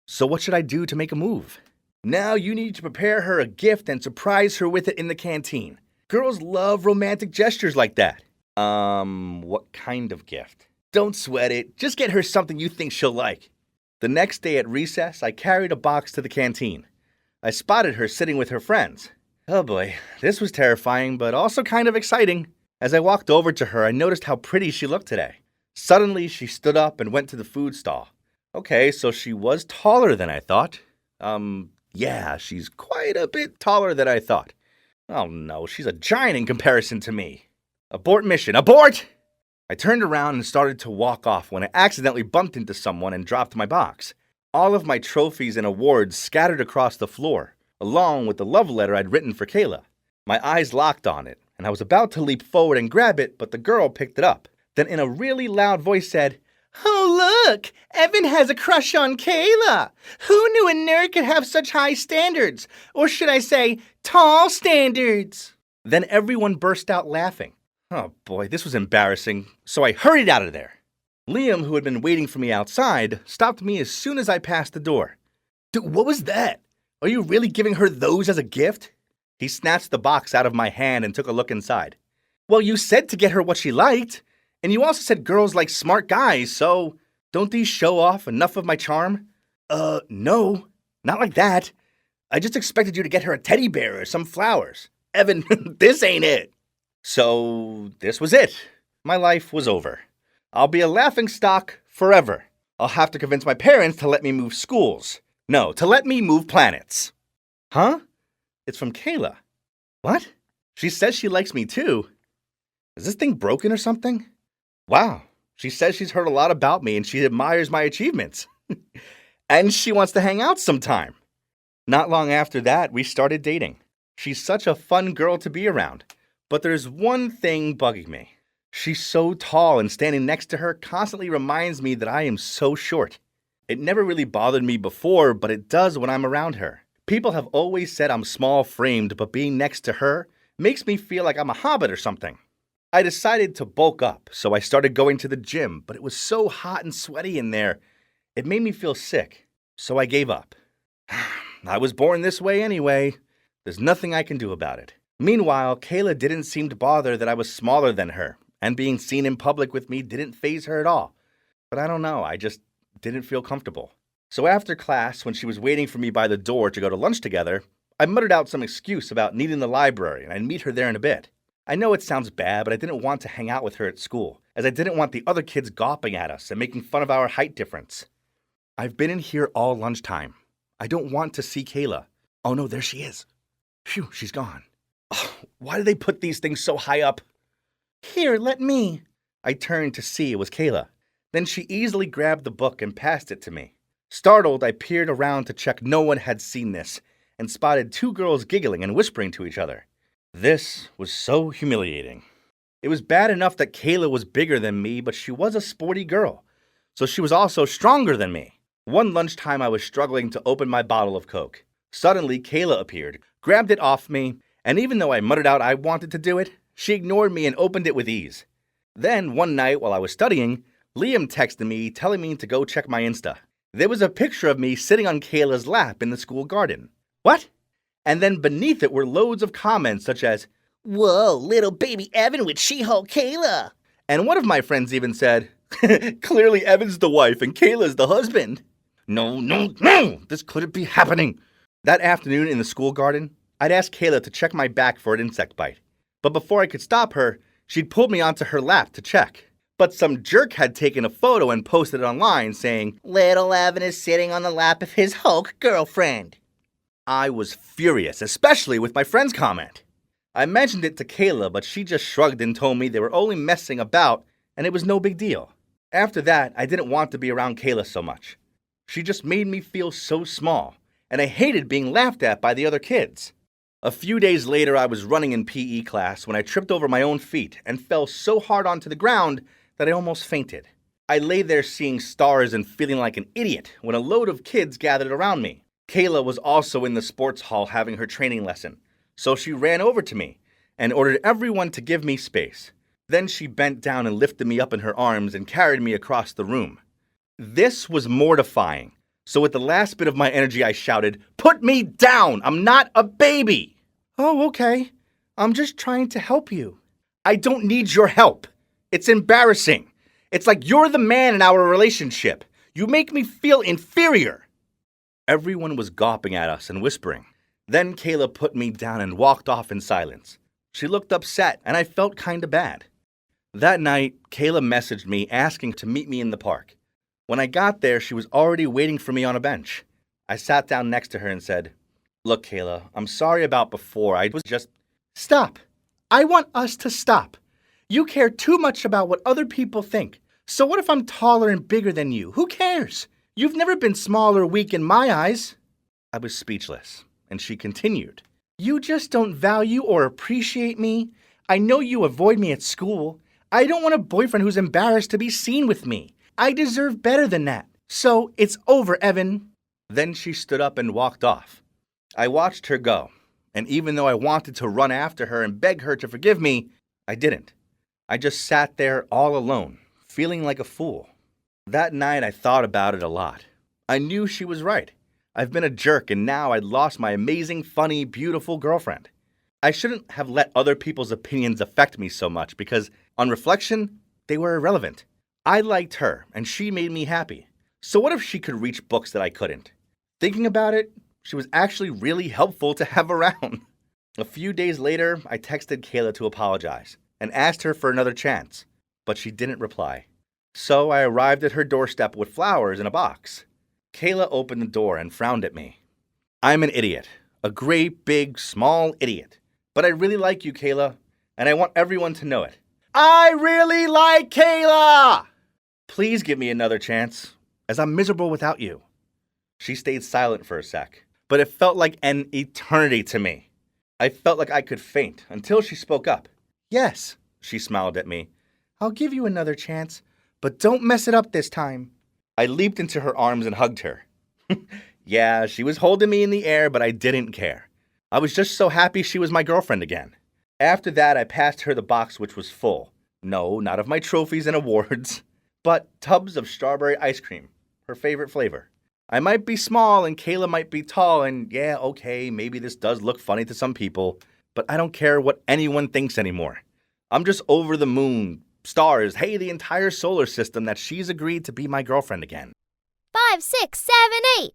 S4: So what should I do to make a move? Now you need to prepare her a gift and surprise her with it in the canteen. Girls love romantic gestures like that. What kind of gift? Don't sweat it. Just get her something you think she'll like. The next day at recess, I carried a box to the canteen. I spotted her sitting with her friends. Oh boy, this was terrifying, but also kind of exciting. As I walked over to her, I noticed how pretty she looked today. Suddenly, she stood up and went to the food stall. Okay, so she was taller than I thought. Yeah, she's quite a bit taller than I thought. Oh no, she's a giant in comparison to me. Abort mission, abort! I turned around and started to walk off when I accidentally bumped into someone and dropped my box. All of my trophies and awards scattered across the floor, along with the love letter I'd written for Kayla. My eyes locked on it, and I was about to leap forward and grab it, but the girl picked it up. Then in a really loud voice said, Oh look, Evan has a crush on Kayla. Who knew a nerd could have such high standards? Or should I say, tall standards? Then everyone burst out laughing. Oh boy, this was embarrassing, so I hurried out of there. Liam, who had been waiting for me outside, stopped me as soon as I passed the door. Dude, what was that? Are you really giving her those as a gift? He snatched the box out of my hand and took a look inside. Well, you said to get her what she liked, and you also said girls like smart guys, so don't these show off enough of my charm? No, not like that. I just expected you to get her a teddy bear or some flowers. Evan, this ain't it. So this was it. My life was over. I'll be a laughingstock forever. I'll have to convince my parents to let me move schools. No, to let me move planets. Huh? It's from Kayla. What? She says she likes me too. Is this thing broken or something? Wow. She says she's heard a lot about me and she admires my achievements. And she wants to hang out sometime. Not long after that, we started dating. She's such a fun girl to be around. But there's one thing bugging me. She's so tall and standing next to her constantly reminds me that I am so short. It never really bothered me before, but it does when I'm around her. People have always said I'm small-framed, but being next to her makes me feel like I'm a hobbit or something. I decided to bulk up, so I started going to the gym, but it was so hot and sweaty in there, it made me feel sick. So I gave up. I was born this way anyway. There's nothing I can do about it. Meanwhile, Kayla didn't seem to bother that I was smaller than her, and being seen in public with me didn't faze her at all. But I don't know, I just didn't feel comfortable. So after class, when she was waiting for me by the door to go to lunch together, I muttered out some excuse about needing the library, and I'd meet her there in a bit. I know it sounds bad, but I didn't want to hang out with her at school, as I didn't want the other kids gawping at us and making fun of our height difference. I've been in here all lunchtime. I don't want to see Kayla. Oh no, there she is. Phew, she's gone. Oh, why do they put these things so high up? Here, let me. I turned to see it was Kayla. Then she easily grabbed the book and passed it to me. Startled, I peered around to check no one had seen this, and spotted two girls giggling and whispering to each other. This was so humiliating. It was bad enough that Kayla was bigger than me, but she was a sporty girl, so she was also stronger than me. One lunchtime, I was struggling to open my bottle of Coke. Suddenly, Kayla appeared, grabbed it off me, and even though I muttered out I wanted to do it, she ignored me and opened it with ease. Then, one night while I was studying, Liam texted me telling me to go check my Insta. There was a picture of me sitting on Kayla's lap in the school garden. What? And then beneath it were loads of comments such as, Whoa, little baby Evan with She-Hulk Kayla. And one of my friends even said, Clearly Evan's the wife and Kayla's the husband. No, this couldn't be happening. That afternoon in the school garden, I'd asked Kayla to check my back for an insect bite. But before I could stop her, she'd pulled me onto her lap to check. But some jerk had taken a photo and posted it online saying, Little Evan is sitting on the lap of his Hulk girlfriend. I was furious, especially with my friend's comment. I mentioned it to Kayla, but she just shrugged and told me they were only messing about and it was no big deal. After that, I didn't want to be around Kayla so much. She just made me feel so small, and I hated being laughed at by the other kids. A few days later, I was running in PE class when I tripped over my own feet and fell so hard onto the ground that I almost fainted. I lay there seeing stars and feeling like an idiot when a load of kids gathered around me. Kayla was also in the sports hall having her training lesson, so she ran over to me and ordered everyone to give me space. Then she bent down and lifted me up in her arms and carried me across the room. This was mortifying, so with the last bit of my energy I shouted, "Put me down! I'm not a baby!" "Oh, okay. I'm just trying to help you." "I don't need your help. It's embarrassing. It's like you're the man in our relationship. You make me feel inferior." Everyone was gawping at us and whispering. Then Kayla put me down and walked off in silence. She looked upset, and I felt kinda bad. That night, Kayla messaged me asking to meet me in the park. When I got there, she was already waiting for me on a bench. I sat down next to her and said, "Look, Kayla, I'm sorry about before. I was just..." "Stop. I want us to stop. You care too much about what other people think. So what if I'm taller and bigger than you? Who cares? You've never been small or weak in my eyes." I was speechless, and she continued, "You just don't value or appreciate me. I know you avoid me at school. I don't want a boyfriend who's embarrassed to be seen with me. I deserve better than that. So it's over, Evan." Then she stood up and walked off. I watched her go, and even though I wanted to run after her and beg her to forgive me, I didn't. I just sat there all alone, feeling like a fool. That night I thought about it a lot. I knew she was right. I've been a jerk, and now I'd lost my amazing, funny, beautiful girlfriend. I shouldn't have let other people's opinions affect me so much because, on reflection, they were irrelevant. I liked her, and she made me happy. So what if she could reach books that I couldn't? Thinking about it, she was actually really helpful to have around. A few days later, I texted Kayla to apologize and asked her for another chance, but she didn't reply. So I arrived at her doorstep with flowers in a box. Kayla opened the door and frowned at me. "I'm an idiot, a great, big, small idiot. But I really like you, Kayla, and I want everyone to know it. I really like Kayla! Please give me another chance, as I'm miserable without you." She stayed silent for a sec, but it felt like an eternity to me. I felt like I could faint until she spoke up. "Yes," she smiled at me. "I'll give you another chance, but don't mess it up this time." I leaped into her arms and hugged her. Yeah, she was holding me in the air, but I didn't care. I was just so happy she was my girlfriend again. After that, I passed her the box which was full. No, not of my trophies and awards, but tubs of strawberry ice cream, her favorite flavor. I might be small and Kayla might be tall, and yeah, okay, maybe this does look funny to some people, but I don't care what anyone thinks anymore. I'm just over the moon, stars, hey, the entire solar system that she's agreed to be my girlfriend again.
S2: 5, 6, 7, 8.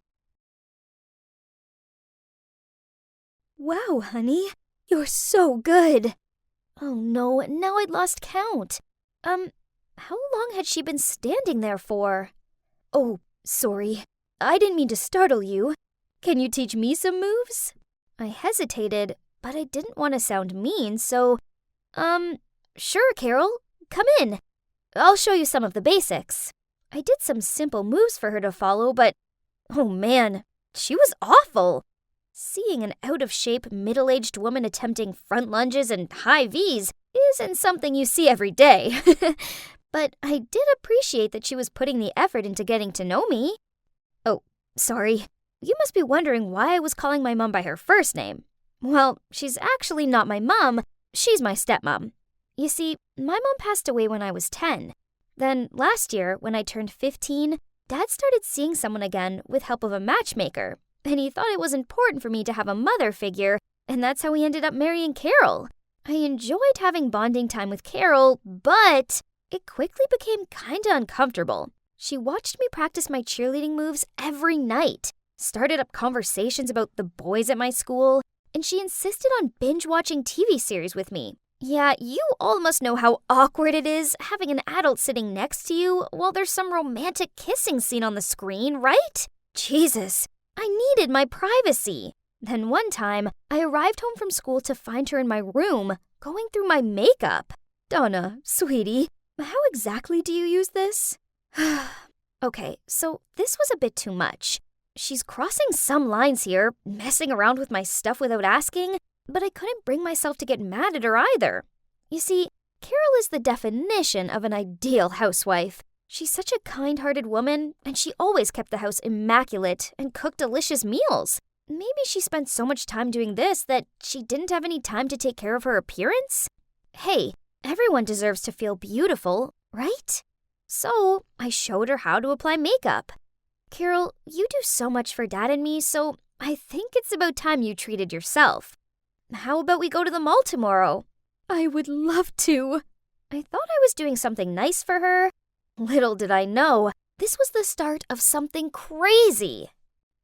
S3: Wow, honey, you're so good.
S2: Oh no, now I'd lost count. How long had she been standing there for?
S3: Oh, sorry. I didn't mean to startle you. Can you teach me some moves?
S2: I hesitated, but I didn't want to sound mean, so, sure, Carol, come in. I'll show you some of the basics. I did some simple moves for her to follow, but, oh man, she was awful. Seeing an out-of-shape, middle-aged woman attempting front lunges and high Vs isn't something you see every day. But I did appreciate that she was putting the effort into getting to know me. Oh, sorry. You must be wondering why I was calling my mom by her first name. Well, she's actually not my mom. She's my stepmom. You see, my mom passed away when I was 10. Then last year, when I turned 15, Dad started seeing someone again with help of a matchmaker. And he thought it was important for me to have a mother figure, and that's how we ended up marrying Carol. I enjoyed having bonding time with Carol, but it quickly became kinda uncomfortable. She watched me practice my cheerleading moves every night, started up conversations about the boys at my school, and she insisted on binge-watching TV series with me. Yeah, you all must know how awkward it is having an adult sitting next to you while there's some romantic kissing scene on the screen, right? Jesus. I needed my privacy. Then one time, I arrived home from school to find her in my room, going through my makeup.
S3: Donna, sweetie, how exactly do you use this?
S2: Okay, so this was a bit too much. She's crossing some lines here, messing around with my stuff without asking, but I couldn't bring myself to get mad at her either. You see, Carol is the definition of an ideal housewife. She's such a kind-hearted woman, and she always kept the house immaculate and cooked delicious meals. Maybe she spent so much time doing this that she didn't have any time to take care of her appearance? Hey, everyone deserves to feel beautiful, right? So I showed her how to apply makeup. Carol, you do so much for Dad and me, so I think it's about time you treated yourself. How about we go to the mall tomorrow? I would love to. I thought I was doing something nice for her. Little did I know, this was the start of something crazy.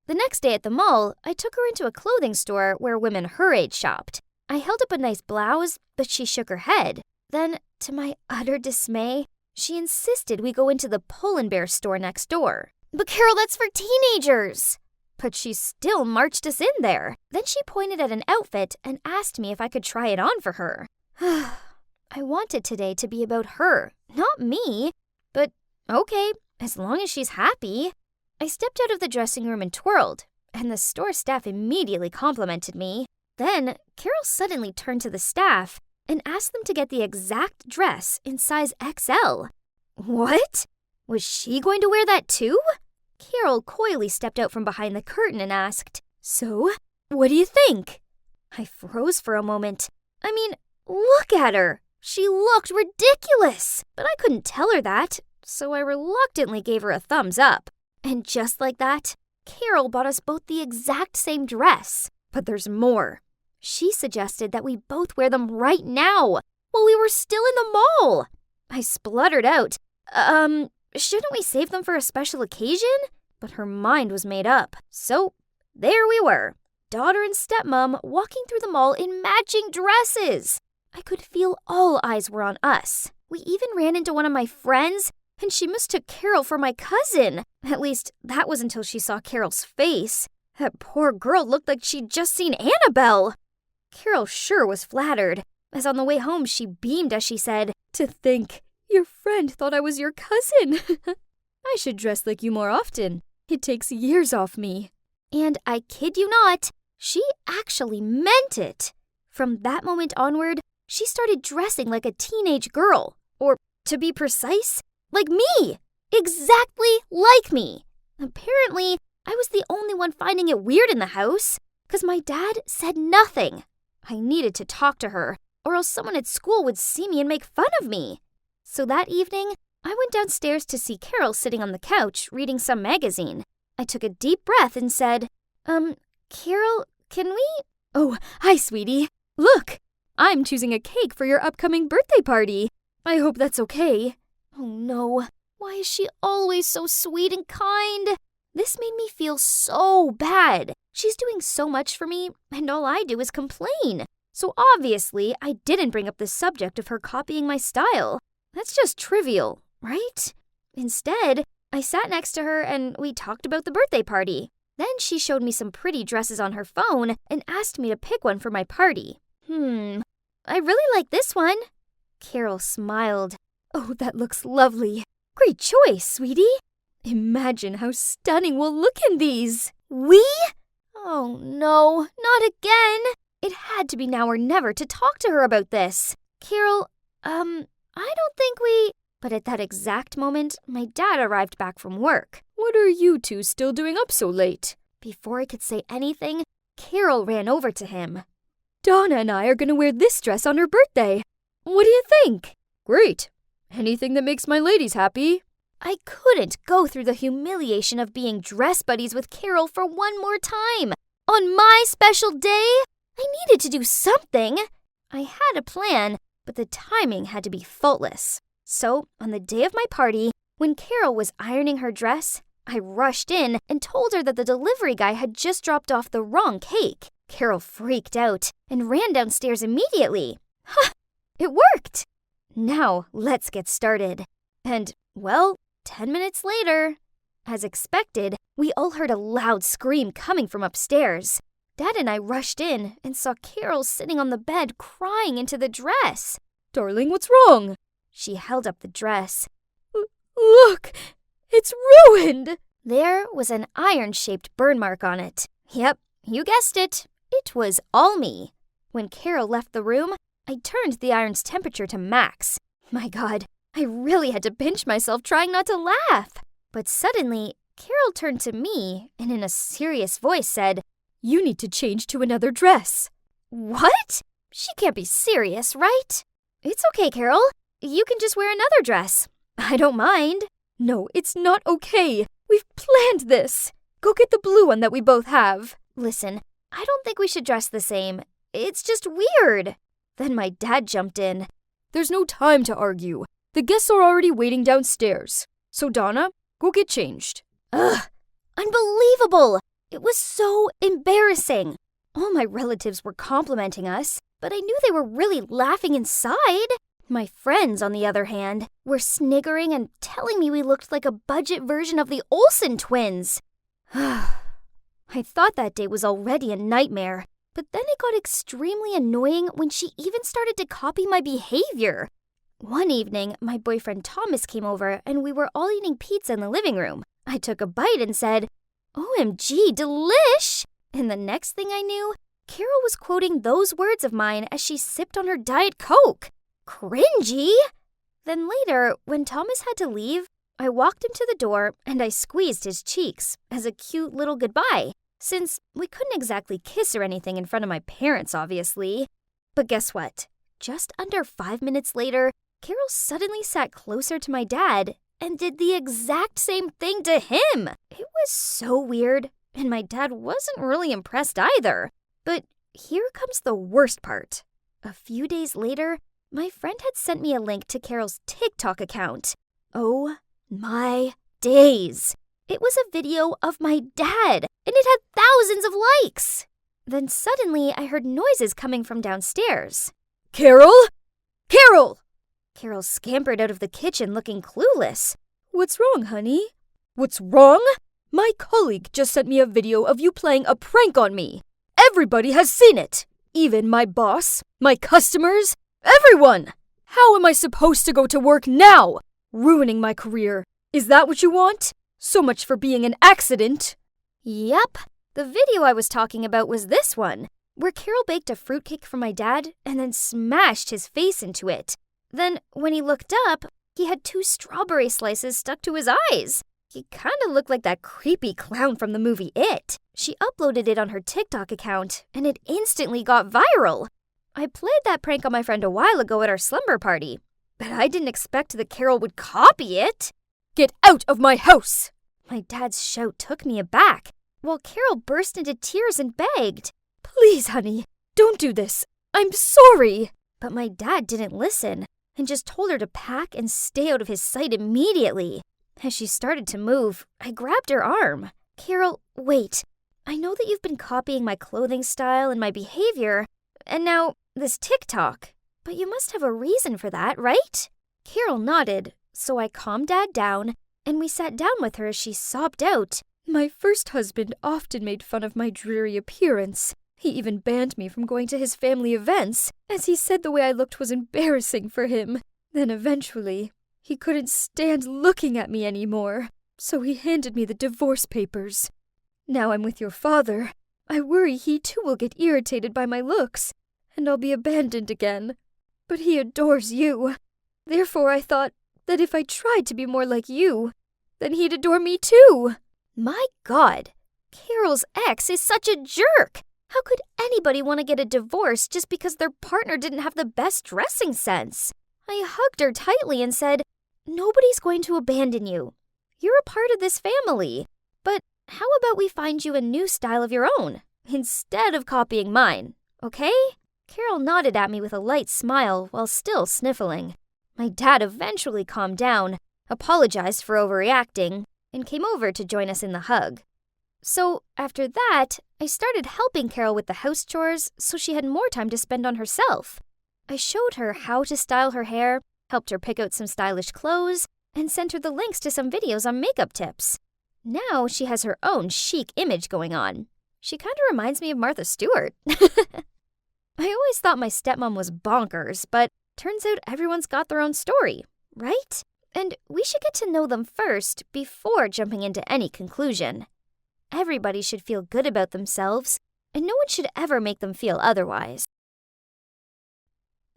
S2: The next day at the mall, I took her into a clothing store where women her age shopped. I held up a nice blouse, but she shook her head. Then, to my utter dismay, she insisted we go into the Pull and Bear store next door. But Carol, that's for teenagers! But she still marched us in there. Then she pointed at an outfit and asked me if I could try it on for her. I wanted today to be about her, not me. But okay, as long as she's happy. I stepped out of the dressing room and twirled, and the store staff immediately complimented me. Then Carol suddenly turned to the staff and asked them to get the exact dress in size XL. What? Was she going to wear that too? Carol coyly stepped out from behind the curtain and asked, "So, what do you think?" I froze for a moment. I mean, look at her. She looked ridiculous, but I couldn't tell her that, so I reluctantly gave her a thumbs up. And just like that, Carol bought us both the exact same dress. But there's more. She suggested that we both wear them right now, while we were still in the mall. I spluttered out, shouldn't we save them for a special occasion? But her mind was made up. So, there we were, daughter and stepmom walking through the mall in matching dresses. I could feel all eyes were on us. We even ran into one of my friends, and she mistook Carol for my cousin. At least, that was until she saw Carol's face. That poor girl looked like she'd just seen Annabelle. Carol sure was flattered, as on the way home she beamed as she said, "To think, your friend thought I was your cousin. I should dress like you more often. It takes years off me." And I kid you not, she actually meant it. From that moment onward, she started dressing like a teenage girl. Or, to be precise, like me. Exactly like me. Apparently, I was the only one finding it weird in the house, because my dad said nothing. I needed to talk to her, or else someone at school would see me and make fun of me. So that evening, I went downstairs to see Carol sitting on the couch reading some magazine. I took a deep breath and said, Carol, can we? Oh, hi, sweetie. Look, I'm choosing a cake for your upcoming birthday party. I hope that's okay. Oh no, why is she always so sweet and kind? This made me feel so bad. She's doing so much for me, and all I do is complain. So obviously, I didn't bring up the subject of her copying my style. That's just trivial, right? Instead, I sat next to her and we talked about the birthday party. Then she showed me some pretty dresses on her phone and asked me to pick one for my party. I really like this one. Carol smiled. Oh, that looks lovely. Great choice, sweetie. Imagine how stunning we'll look in these. We? Oh no, not again. It had to be now or never to talk to her about this. Carol, I don't think we... But at that exact moment, my dad arrived back from work. What are you two still doing up so late? Before I could say anything, Carol ran over to him. Donna and I are going to wear this dress on her birthday. What do you think? Great. Anything that makes my ladies happy. I couldn't go through the humiliation of being dress buddies with Carol for one more time. On my special day, I needed to do something. I had a plan, but the timing had to be faultless. So, on the day of my party, when Carol was ironing her dress, I rushed in and told her that the delivery guy had just dropped off the wrong cake. Carol freaked out and ran downstairs immediately. Ha! It worked! Now, let's get started. And, well, 10 minutes later, as expected, we all heard a loud scream coming from upstairs. Dad and I rushed in and saw Carol sitting on the bed crying into the dress. Darling, what's wrong? She held up the dress. Look,
S3: It's ruined!
S2: There was an iron-shaped burn mark on it. Yep, you guessed it. It was all me. When Carol left the room, I turned the iron's temperature to max. My God, I really had to pinch myself trying not to laugh. But suddenly, Carol turned to me and in a serious voice said,
S3: You need to change to another dress.
S2: What? She can't be serious, right? It's okay, Carol. You can just wear another dress. I don't mind.
S3: No, it's not okay. We've planned this. Go get the blue one that we both have.
S2: Listen, I don't think we should dress the same. It's just weird. Then my dad jumped in.
S3: There's no time to argue. The guests are already waiting downstairs. So, Donna, go get changed.
S2: Ugh, unbelievable. It was so embarrassing. All my relatives were complimenting us, but I knew they were really laughing inside. My friends, on the other hand, were sniggering and telling me we looked like a budget version of the Olsen twins. I thought that day was already a nightmare, but then it got extremely annoying when she even started to copy my behavior. One evening, my boyfriend Thomas came over and we were all eating pizza in the living room. I took a bite and said, OMG, delish! And the next thing I knew, Carol was quoting those words of mine as she sipped on her Diet Coke. Cringy! Then later, when Thomas had to leave, I walked him to the door and I squeezed his cheeks as a cute little goodbye, since we couldn't exactly kiss or anything in front of my parents, obviously. But guess what? Just under 5 minutes later, Carol suddenly sat closer to my dad and did the exact same thing to him. It was so weird, and my dad wasn't really impressed either. But here comes the worst part. A few days later, my friend had sent me a link to Carol's TikTok account. Oh my days. It was a video of my dad, and it had thousands of likes. Then suddenly I heard noises coming from downstairs.
S3: Carol? Carol!
S2: Carol scampered out of the kitchen looking clueless.
S3: What's wrong, honey? What's wrong? My colleague just sent me a video of you playing a prank on me. Everybody has seen it. Even my boss, my customers, everyone. How am I supposed to go to work now? Ruining my career. Is that what you want? So much for being an accident.
S2: Yep. The video I was talking about was this one, where Carol baked a fruitcake for my dad and then smashed his face into it. Then, when he looked up, he had 2 strawberry slices stuck to his eyes. He kind of looked like that creepy clown from the movie It. She uploaded it on her TikTok account, and it instantly got viral. I played that prank on my friend a while ago at our slumber party, but I didn't expect that Carol would copy it.
S3: Get out of my house!
S2: My dad's shout took me aback, while Carol burst into tears and begged.
S3: Please, honey, don't do this. I'm sorry.
S2: But my dad didn't listen and just told her to pack and stay out of his sight immediately. As she started to move, I grabbed her arm. Carol, wait. I know that you've been copying my clothing style and my behavior, and now this TikTok. But you must have a reason for that, right? Carol nodded, so I calmed Dad down, and we sat down with her as she sobbed out.
S3: My first husband often made fun of my dreary appearance. He even banned me from going to his family events, as he said the way I looked was embarrassing for him. Then eventually, he couldn't stand looking at me anymore, so he handed me the divorce papers. Now I'm with your father. I worry he too will get irritated by my looks, and I'll be abandoned again. But he adores you. Therefore I thought that if I tried to be more like you, then he'd adore me too.
S2: My God, Carol's ex is such a jerk. How could anybody want to get a divorce just because their partner didn't have the best dressing sense? I hugged her tightly and said, Nobody's going to abandon you. You're a part of this family. But how about we find you a new style of your own, instead of copying mine, okay? Carol nodded at me with a light smile while still sniffling. My dad eventually calmed down, apologized for overreacting, and came over to join us in the hug. So, after that, I started helping Carol with the house chores so she had more time to spend on herself. I showed her how to style her hair, helped her pick out some stylish clothes, and sent her the links to some videos on makeup tips. Now she has her own chic image going on. She kind of reminds me of Martha Stewart. I always thought my stepmom was bonkers, but turns out everyone's got their own story, right? And we should get to know them first before jumping into any conclusion. Everybody should feel good about themselves, and no one should ever make them feel otherwise.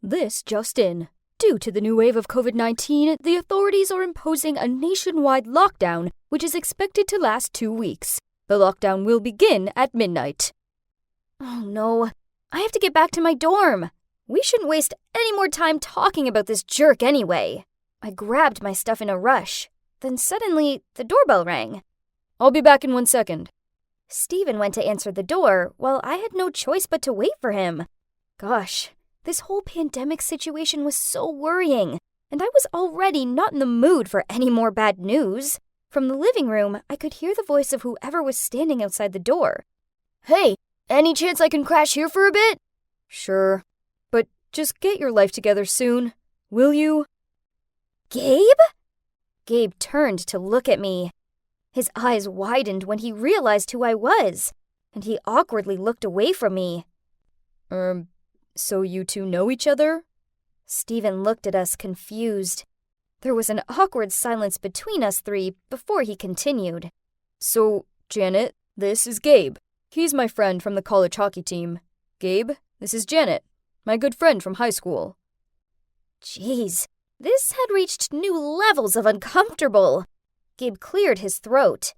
S3: This just in. Due to the new wave of COVID-19, the authorities are imposing a nationwide lockdown, which is expected to last 2 weeks. The lockdown will begin at midnight.
S2: Oh no, I have to get back to my dorm. We shouldn't waste any more time talking about this jerk anyway. I grabbed my stuff in a rush. Then suddenly, the doorbell rang.
S3: I'll be back in 1 second.
S2: Steven went to answer the door, while I had no choice but to wait for him. Gosh, this whole pandemic situation was so worrying, and I was already not in the mood for any more bad news. From the living room, I could hear the voice of whoever was standing outside the door.
S3: Hey, any chance I can crash here for a bit? Sure, but just get your life together soon, will you?
S2: Gabe? Gabe turned to look at me. His eyes widened when he realized who I was, and he awkwardly looked away from me.
S3: So you two know each other?
S2: Steven looked at us confused. There was an awkward silence between us three before he continued.
S3: So, Janet, this is Gabe. He's my friend from the college hockey team. Gabe, this is Janet, my good friend from high school.
S2: Jeez, this had reached new levels of uncomfortable. Gabe cleared his throat.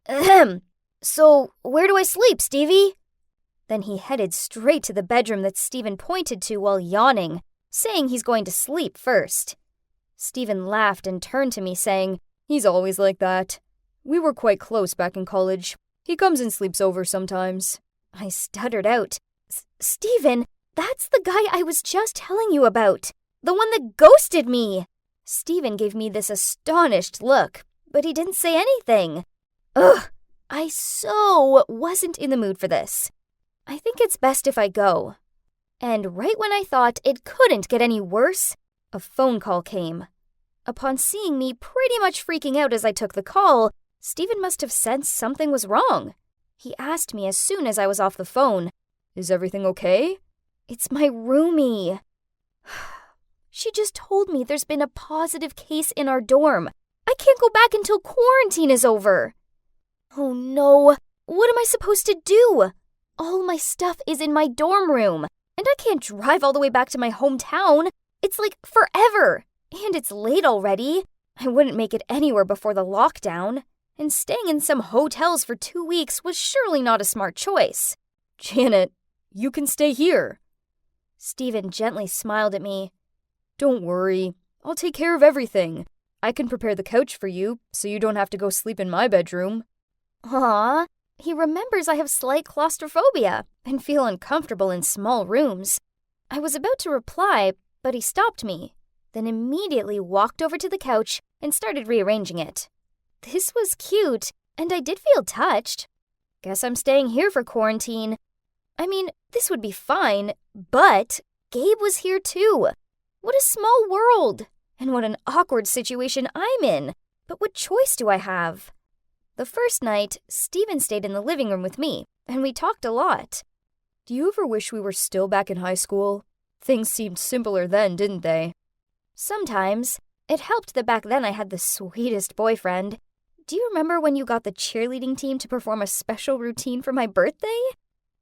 S2: Ahem. So, where do I sleep, Stevie? Then he headed straight to the bedroom that Steven pointed to while yawning, saying he's going to sleep first. Steven laughed and turned to me, saying,
S3: He's always like that. We were quite close back in college. He comes and sleeps over sometimes.
S2: I stuttered out. Steven, that's the guy I was just telling you about. The one that ghosted me. Steven gave me this astonished look, but he didn't say anything. Ugh, I so wasn't in the mood for this. I think it's best if I go. And right when I thought it couldn't get any worse, a phone call came. Upon seeing me pretty much freaking out as I took the call, Steven must have sensed something was wrong. He asked me as soon as I was off the phone,
S3: Is everything okay?
S2: It's my roomie. She just told me there's been a positive case in our dorm. I can't go back until quarantine is over. Oh no, what am I supposed to do? All my stuff is in my dorm room, and I can't drive all the way back to my hometown. It's like forever, and it's late already. I wouldn't make it anywhere before the lockdown, and staying in some hotels for 2 weeks was surely not a smart choice.
S3: Janet, you can stay here.
S2: Steven gently smiled at me.
S3: Don't worry, I'll take care of everything. I can prepare the couch for you, so you don't have to go sleep in my bedroom.
S2: Aw, he remembers I have slight claustrophobia and feel uncomfortable in small rooms. I was about to reply, but he stopped me, then immediately walked over to the couch and started rearranging it. This was cute, and I did feel touched. Guess I'm staying here for quarantine. I mean, this would be fine, but Gabe was here too. What a small world, and what an awkward situation I'm in. But what choice do I have? The first night, Steven stayed in the living room with me, and we talked a lot.
S3: Do you ever wish we were still back in high school? Things seemed simpler then, didn't they?
S2: Sometimes. It helped that back then I had the sweetest boyfriend. Do you remember when you got the cheerleading team to perform a special routine for my birthday?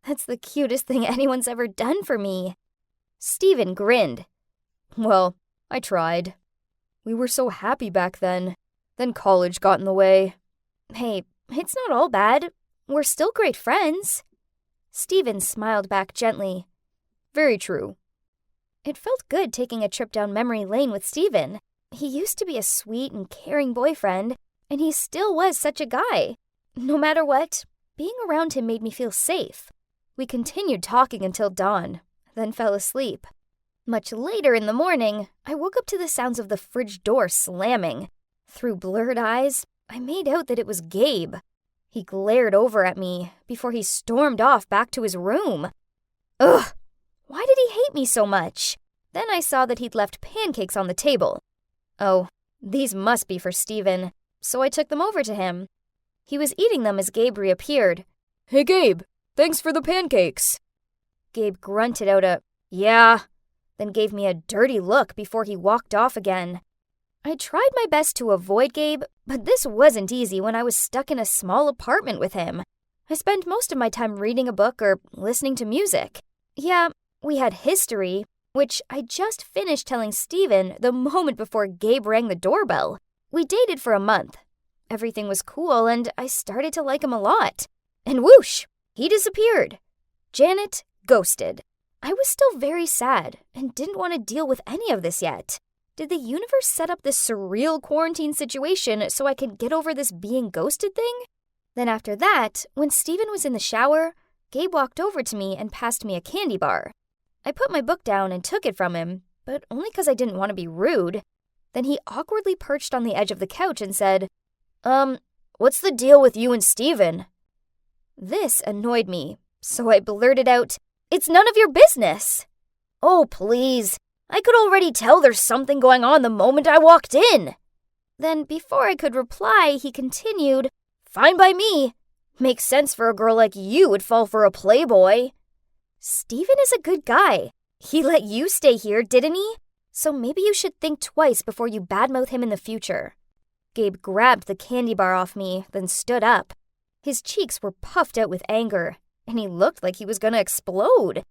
S2: That's the cutest thing anyone's ever done for me. Steven grinned.
S3: Well, I tried. We were so happy back then. Then college got in the way.
S2: Hey, it's not all bad. We're still great friends. Steven smiled back gently.
S3: Very true.
S2: It felt good taking a trip down memory lane with Steven. He used to be a sweet and caring boyfriend, and he still was such a guy. No matter what, being around him made me feel safe. We continued talking until dawn, then fell asleep. Much later in the morning, I woke up to the sounds of the fridge door slamming. Through blurred eyes, I made out that it was Gabe. He glared over at me before he stormed off back to his room. Ugh! Why did he hate me so much? Then I saw that he'd left pancakes on the table. Oh, these must be for Steven, so I took them over to him. He was eating them as Gabe reappeared.
S3: Hey Gabe, thanks for the pancakes.
S2: Gabe grunted out a, yeah, then gave me a dirty look before he walked off again. I tried my best to avoid Gabe, but this wasn't easy when I was stuck in a small apartment with him. I spent most of my time reading a book or listening to music. Yeah, we had history, which I just finished telling Steven the moment before Gabe rang the doorbell. We dated for a month. Everything was cool, and I started to like him a lot. And whoosh, he disappeared. Janet ghosted. I was still very sad and didn't want to deal with any of this yet. Did the universe set up this surreal quarantine situation so I could get over this being ghosted thing? Then after that, when Steven was in the shower, Gabe walked over to me and passed me a candy bar. I put my book down and took it from him, but only because I didn't want to be rude. Then he awkwardly perched on the edge of the couch and said, what's the deal with you and Steven? This annoyed me, so I blurted out, "It's none of your business." "Oh, please. I could already tell there's something going on the moment I walked in." Then, before I could reply, he continued, "Fine by me. Makes sense for a girl like you would fall for a playboy." Steven is a good guy. He let you stay here, didn't he? So maybe you should think twice before you badmouth him in the future. Gabe grabbed the candy bar off me, then stood up. His cheeks were puffed out with anger, and he looked like he was going to explode.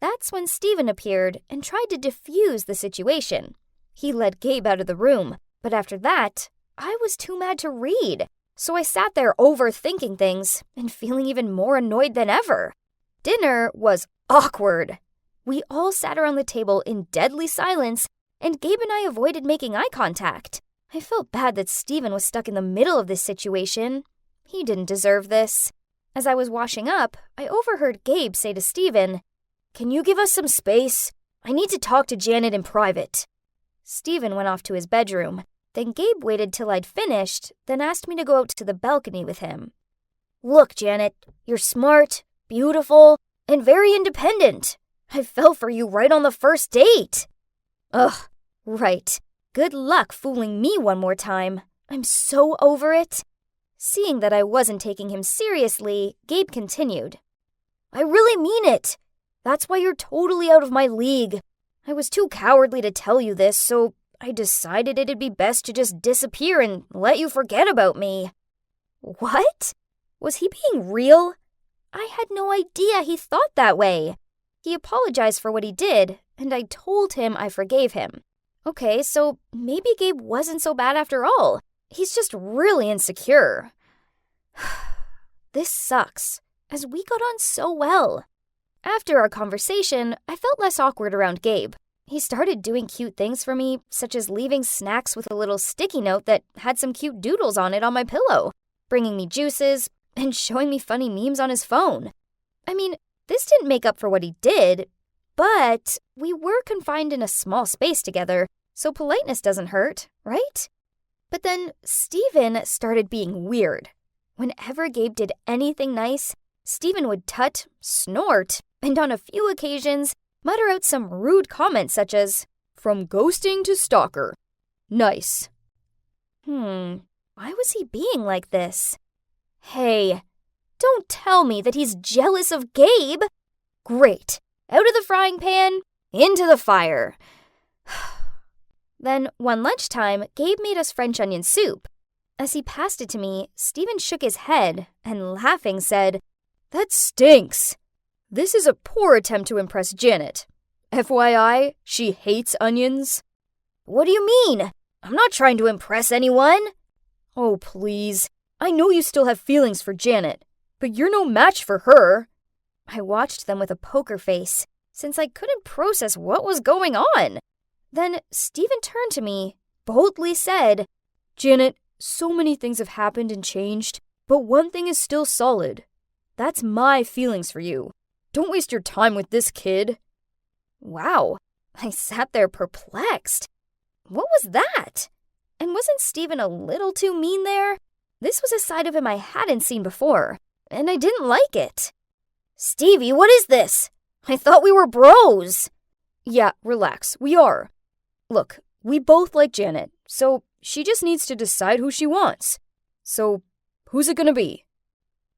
S2: That's when Steven appeared and tried to defuse the situation. He led Gabe out of the room, but after that, I was too mad to read. So I sat there overthinking things and feeling even more annoyed than ever. Dinner was awkward. We all sat around the table in deadly silence, and Gabe and I avoided making eye contact. I felt bad that Steven was stuck in the middle of this situation. He didn't deserve this. As I was washing up, I overheard Gabe say to Steven, "Can you give us some space? I need to talk to Janet in private." Steven went off to his bedroom. Then Gabe waited till I'd finished, then asked me to go out to the balcony with him. "Look, Janet, you're smart, beautiful, and very independent. I fell for you right on the first date." Ugh, right. Good luck fooling me one more time. I'm so over it. Seeing that I wasn't taking him seriously, Gabe continued. "I really mean it. That's why you're totally out of my league. I was too cowardly to tell you this, so I decided it'd be best to just disappear and let you forget about me." What? Was he being real? I had no idea he thought that way. He apologized for what he did, and I told him I forgave him. Okay, so maybe Gabe wasn't so bad after all. He's just really insecure. This sucks, as we got on so well. After our conversation, I felt less awkward around Gabe. He started doing cute things for me, such as leaving snacks with a little sticky note that had some cute doodles on it on my pillow, bringing me juices, and showing me funny memes on his phone. I mean, this didn't make up for what he did, but we were confined in a small space together, so politeness doesn't hurt, right? But then Steven started being weird. Whenever Gabe did anything nice, Steven would tut, snort, and on a few occasions, mutter out some rude comments such as, "From ghosting to stalker. Nice." Why was he being like this? Hey, don't tell me that he's jealous of Gabe. Great. Out of the frying pan, into the fire. Then, one lunchtime, Gabe made us French onion soup. As he passed it to me, Steven shook his head and, laughing, said, "That stinks. This is a poor attempt to impress Janet. FYI, she hates onions." "What do you mean? I'm not trying to impress anyone." "Oh, please. I know you still have feelings for Janet, but you're no match for her." I watched them with a poker face, since I couldn't process what was going on. Then Steven turned to me, boldly said, "Janet, so many things have happened and changed, but one thing is still solid. That's my feelings for you. Don't waste your time with this kid." Wow, I sat there perplexed. What was that? And wasn't Steven a little too mean there? This was a side of him I hadn't seen before, and I didn't like it. "Stevie, what is this? I thought we were bros." "Yeah, relax, we are. Look, we both like Janet, so she just needs to decide who she wants. So, who's it gonna be?"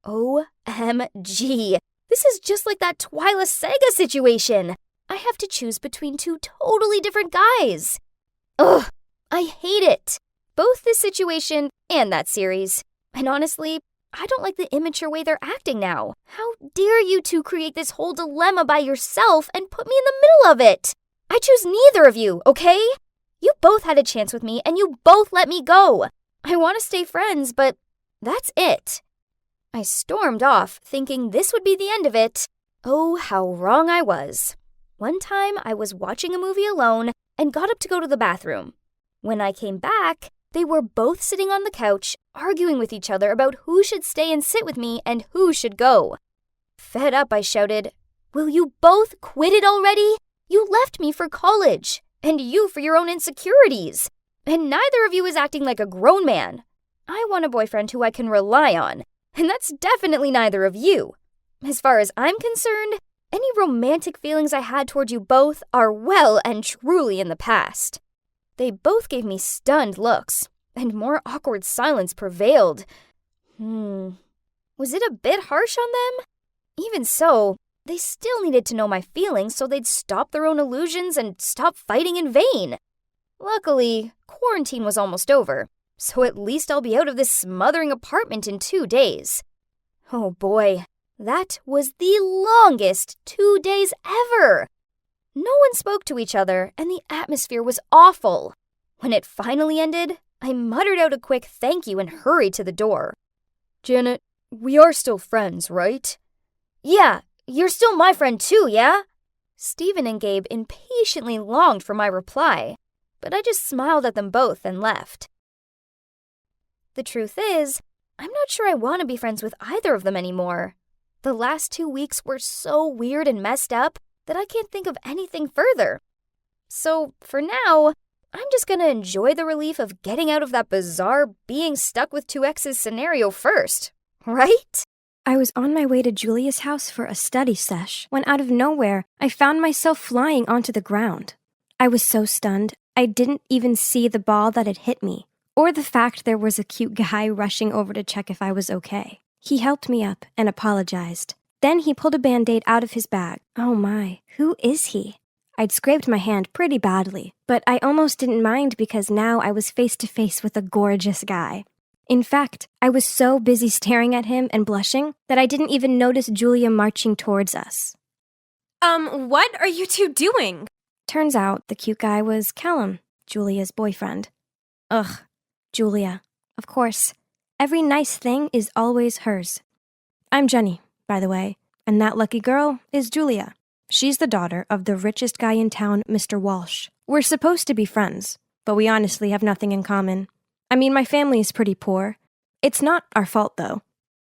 S2: OMG, this is just like that Twyla Saga situation. I have to choose between two totally different guys. Ugh, I hate it. Both this situation and that series. And honestly, I don't like the immature way they're acting now. How dare you two create this whole dilemma by yourself and put me in the middle of it? I choose neither of you, okay? You both had a chance with me and you both let me go. I want to stay friends, but that's it. I stormed off, thinking this would be the end of it. Oh, how wrong I was. One time, I was watching a movie alone and got up to go to the bathroom. When I came back, they were both sitting on the couch, arguing with each other about who should stay and sit with me and who should go. Fed up, I shouted, "Will you both quit it already? You left me for college, and you for your own insecurities. And neither of you is acting like a grown man. I want a boyfriend who I can rely on, and that's definitely neither of you. As far as I'm concerned, any romantic feelings I had toward you both are well and truly in the past." They both gave me stunned looks, and more awkward silence prevailed. Was it a bit harsh on them? Even so, they still needed to know my feelings so they'd stop their own illusions and stop fighting in vain. Luckily, quarantine was almost over, so at least I'll be out of this smothering apartment in 2 days. Oh boy, that was the longest 2 days ever. No one spoke to each other, and the atmosphere was awful. When it finally ended, I muttered out a quick thank you and hurried to the door.
S3: Janet, we are still friends, right?
S2: Yeah, you're still my friend too, yeah? Stephen and Gabe impatiently longed for my reply, but I just smiled at them both and left. The truth is, I'm not sure I want to be friends with either of them anymore. The last 2 weeks were so weird and messed up that I can't think of anything further. So, for now, I'm just gonna enjoy the relief of getting out of that bizarre being stuck with two exes scenario first, right?
S5: I was on my way to Julia's house for a study sesh when out of nowhere, I found myself flying onto the ground. I was so stunned, I didn't even see the ball that had hit me, or the fact there was a cute guy rushing over to check if I was okay. He helped me up and apologized. Then he pulled a Band-Aid out of his bag. Oh my, who is he? I'd scraped my hand pretty badly, but I almost didn't mind because now I was face to face with a gorgeous guy. In fact, I was so busy staring at him and blushing that I didn't even notice Julia marching towards us.
S6: What are you two doing?
S5: Turns out the cute guy was Callum, Julia's boyfriend. Ugh, Julia. Of course. Every nice thing is always hers. I'm Jenny, by the way, and that lucky girl is Julia. She's the daughter of the richest guy in town, Mr. Walsh. We're supposed to be friends, but we honestly have nothing in common. I mean, my family is pretty poor. It's not our fault, though.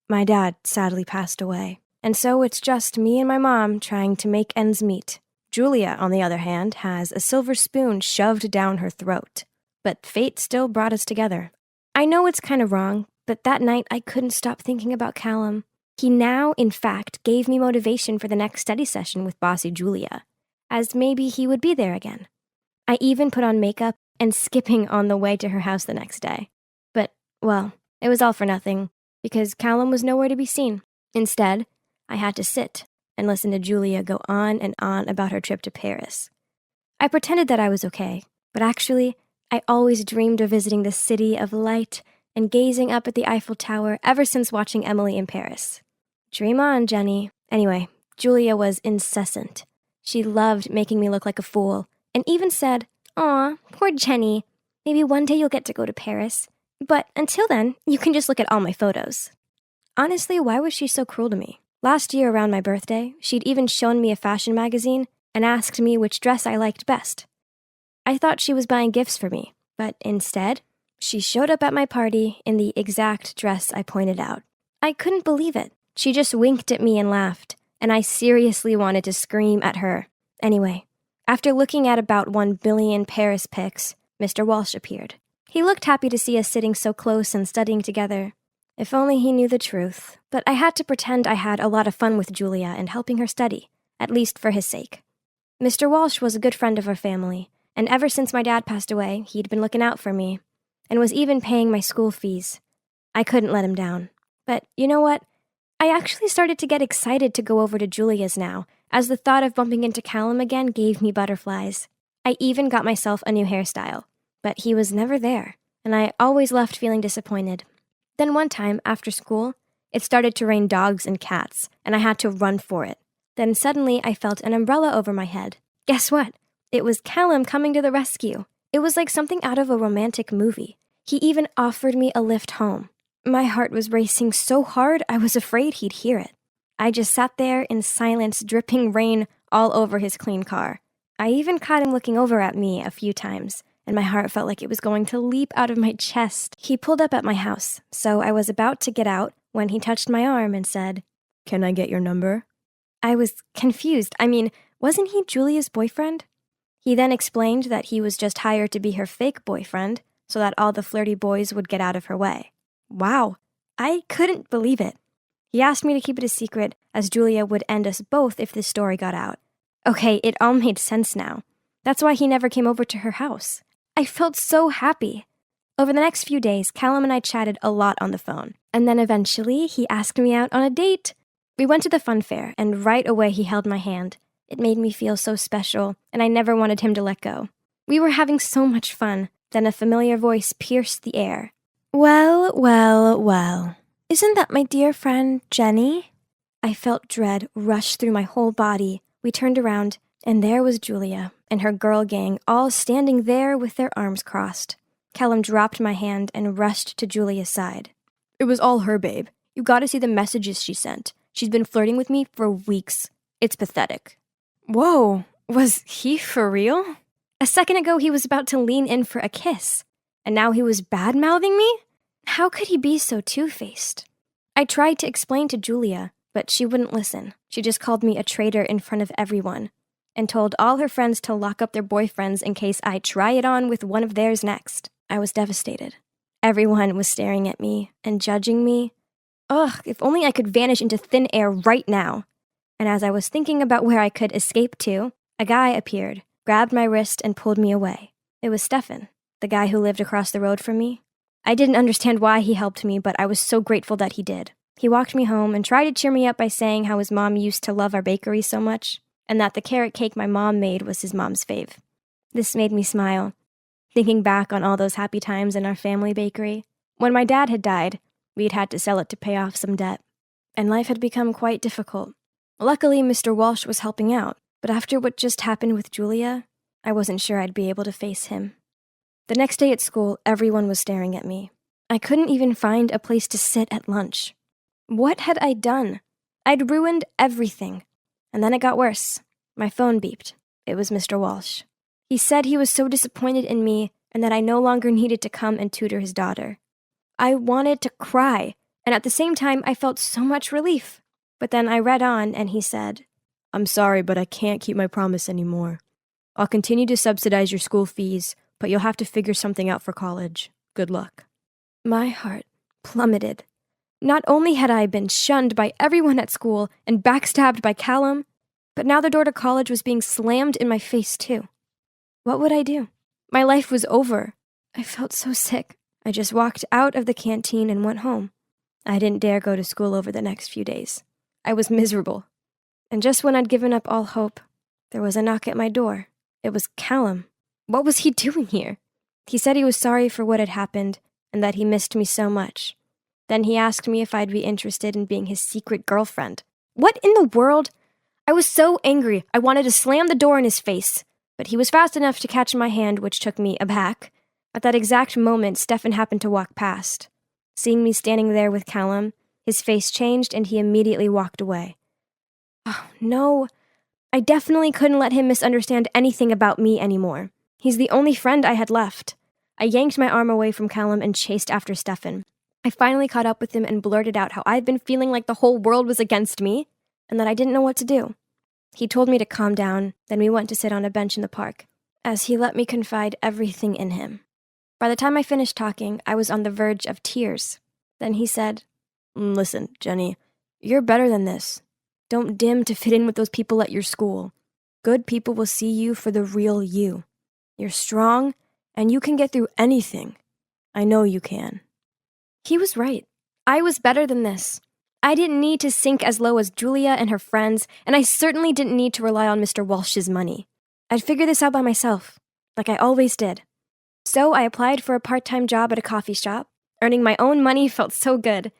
S5: My dad sadly passed away, and so it's just me and my mom trying to make ends meet. Julia, on the other hand, has a silver spoon shoved down her throat. But fate still brought us together. I know it's kind of wrong, but that night I couldn't stop thinking about Callum. He now, in fact, gave me motivation for the next study session with bossy Julia, as maybe he would be there again. I even put on makeup and skipping on the way to her house the next day. But, well, it was all for nothing, because Callum was nowhere to be seen. Instead, I had to sit and listen to Julia go on and on about her trip to Paris. I pretended that I was okay, but actually, I always dreamed of visiting the city of light and gazing up at the Eiffel Tower ever since watching Emily in Paris. Dream on, Jenny. Anyway, Julia was incessant. She loved making me look like a fool, and even said, "Aw, poor Jenny. Maybe one day you'll get to go to Paris. But until then, you can just look at all my photos." Honestly, why was she so cruel to me? Last year around my birthday, she'd even shown me a fashion magazine and asked me which dress I liked best. I thought she was buying gifts for me, but instead, she showed up at my party in the exact dress I pointed out. I couldn't believe it. She just winked at me and laughed, and I seriously wanted to scream at her. Anyway, after looking at about 1 billion Paris pics, Mr. Walsh appeared. He looked happy to see us sitting so close and studying together. If only he knew the truth. But I had to pretend I had a lot of fun with Julia and helping her study, at least for his sake. Mr. Walsh was a good friend of our family, and ever since my dad passed away, he'd been looking out for me, and was even paying my school fees. I couldn't let him down. But you know what? I actually started to get excited to go over to Julia's now, as the thought of bumping into Callum again gave me butterflies. I even got myself a new hairstyle. but he was never there, and I always left feeling disappointed. Then one time, after school, it started to rain dogs and cats, and I had to run for it. Then suddenly I felt an umbrella over my head. Guess what? It was Callum coming to the rescue. It was like something out of a romantic movie. He even offered me a lift home. My heart was racing so hard I was afraid he'd hear it. I just sat there in silence, dripping rain all over his clean car. I even caught him looking over at me a few times, and my heart felt like it was going to leap out of my chest. He pulled up at my house, so I was about to get out when he touched my arm and said, "Can I get your number?" I was confused. I mean, wasn't he Julia's boyfriend? He then explained that he was just hired to be her fake boyfriend so that all the flirty boys would get out of her way. Wow, I couldn't believe it. He asked me to keep it a secret as Julia would end us both if this story got out. Okay, it all made sense now. That's why he never came over to her house. I felt so happy. Over the next few days, Callum and I chatted a lot on the phone, and then eventually he asked me out on a date. We went to the fun fair, and right away he held my hand. It made me feel so special, and I never wanted him to let go. We were having so much fun. Then a familiar voice pierced the air. "Well, well, well. Isn't that my dear friend, Jenny?" I felt dread rush through my whole body. We turned around, and there was Julia and her girl gang all standing there with their arms crossed. Callum dropped my hand and rushed to Julia's side. "It was all her, babe. You gotta see the messages she sent. She's been flirting with me for weeks. It's pathetic." Whoa, was he for real? A second ago he was about to lean in for a kiss, and now he was bad-mouthing me? How could he be so two-faced? I tried to explain to Julia, but she wouldn't listen. She just called me a traitor in front of everyone, and told all her friends to lock up their boyfriends in case I try it on with one of theirs next. I was devastated. Everyone was staring at me and judging me. Ugh, if only I could vanish into thin air right now. And as I was thinking about where I could escape to, a guy appeared, grabbed my wrist, and pulled me away. It was Stefan, the guy who lived across the road from me. I didn't understand why he helped me, but I was so grateful that he did. He walked me home and tried to cheer me up by saying how his mom used to love our bakery so much, and that the carrot cake my mom made was his mom's fave. This made me smile, thinking back on all those happy times in our family bakery. When my dad had died, we'd had to sell it to pay off some debt, and life had become quite difficult. Luckily, Mr. Walsh was helping out, but after what just happened with Julia, I wasn't sure I'd be able to face him. The next day at school, everyone was staring at me. I couldn't even find a place to sit at lunch. What had I done? I'd ruined everything. And then it got worse. My phone beeped. It was Mr. Walsh. He said he was so disappointed in me and that I no longer needed to come and tutor his daughter. I wanted to cry, and at the same time, I felt so much relief. But then I read on, and he said, "I'm sorry, but I can't keep my promise anymore. I'll continue to subsidize your school fees, but you'll have to figure something out for college. Good luck." My heart plummeted. Not only had I been shunned by everyone at school and backstabbed by Callum, but now the door to college was being slammed in my face too. What would I do? My life was over. I felt so sick. I just walked out of the canteen and went home. I didn't dare go to school over the next few days. I was miserable. And just when I'd given up all hope, there was a knock at my door. It was Callum. What was he doing here? He said he was sorry for what had happened and that he missed me so much. Then he asked me if I'd be interested in being his secret girlfriend. What in the world? I was so angry, I wanted to slam the door in his face. But he was fast enough to catch my hand, which took me aback. At that exact moment, Stefan happened to walk past. Seeing me standing there with Callum, his face changed and he immediately walked away. Oh, no. I definitely couldn't let him misunderstand anything about me anymore. He's the only friend I had left. I yanked my arm away from Callum and chased after Stefan. I finally caught up with him and blurted out how I'd been feeling like the whole world was against me and that I didn't know what to do. He told me to calm down, then we went to sit on a bench in the park, as he let me confide everything in him. By the time I finished talking, I was on the verge of tears. Then he said, "Listen, Jenny, you're better than this. Don't dim to fit in with those people at your school. Good people will see you for the real you. You're strong, and you can get through anything. I know you can." He was right. I was better than this. I didn't need to sink as low as Julia and her friends, and I certainly didn't need to rely on Mr. Walsh's money. I'd figure this out by myself, like I always did. So I applied for a part-time job at a coffee shop. Earning my own money felt so good.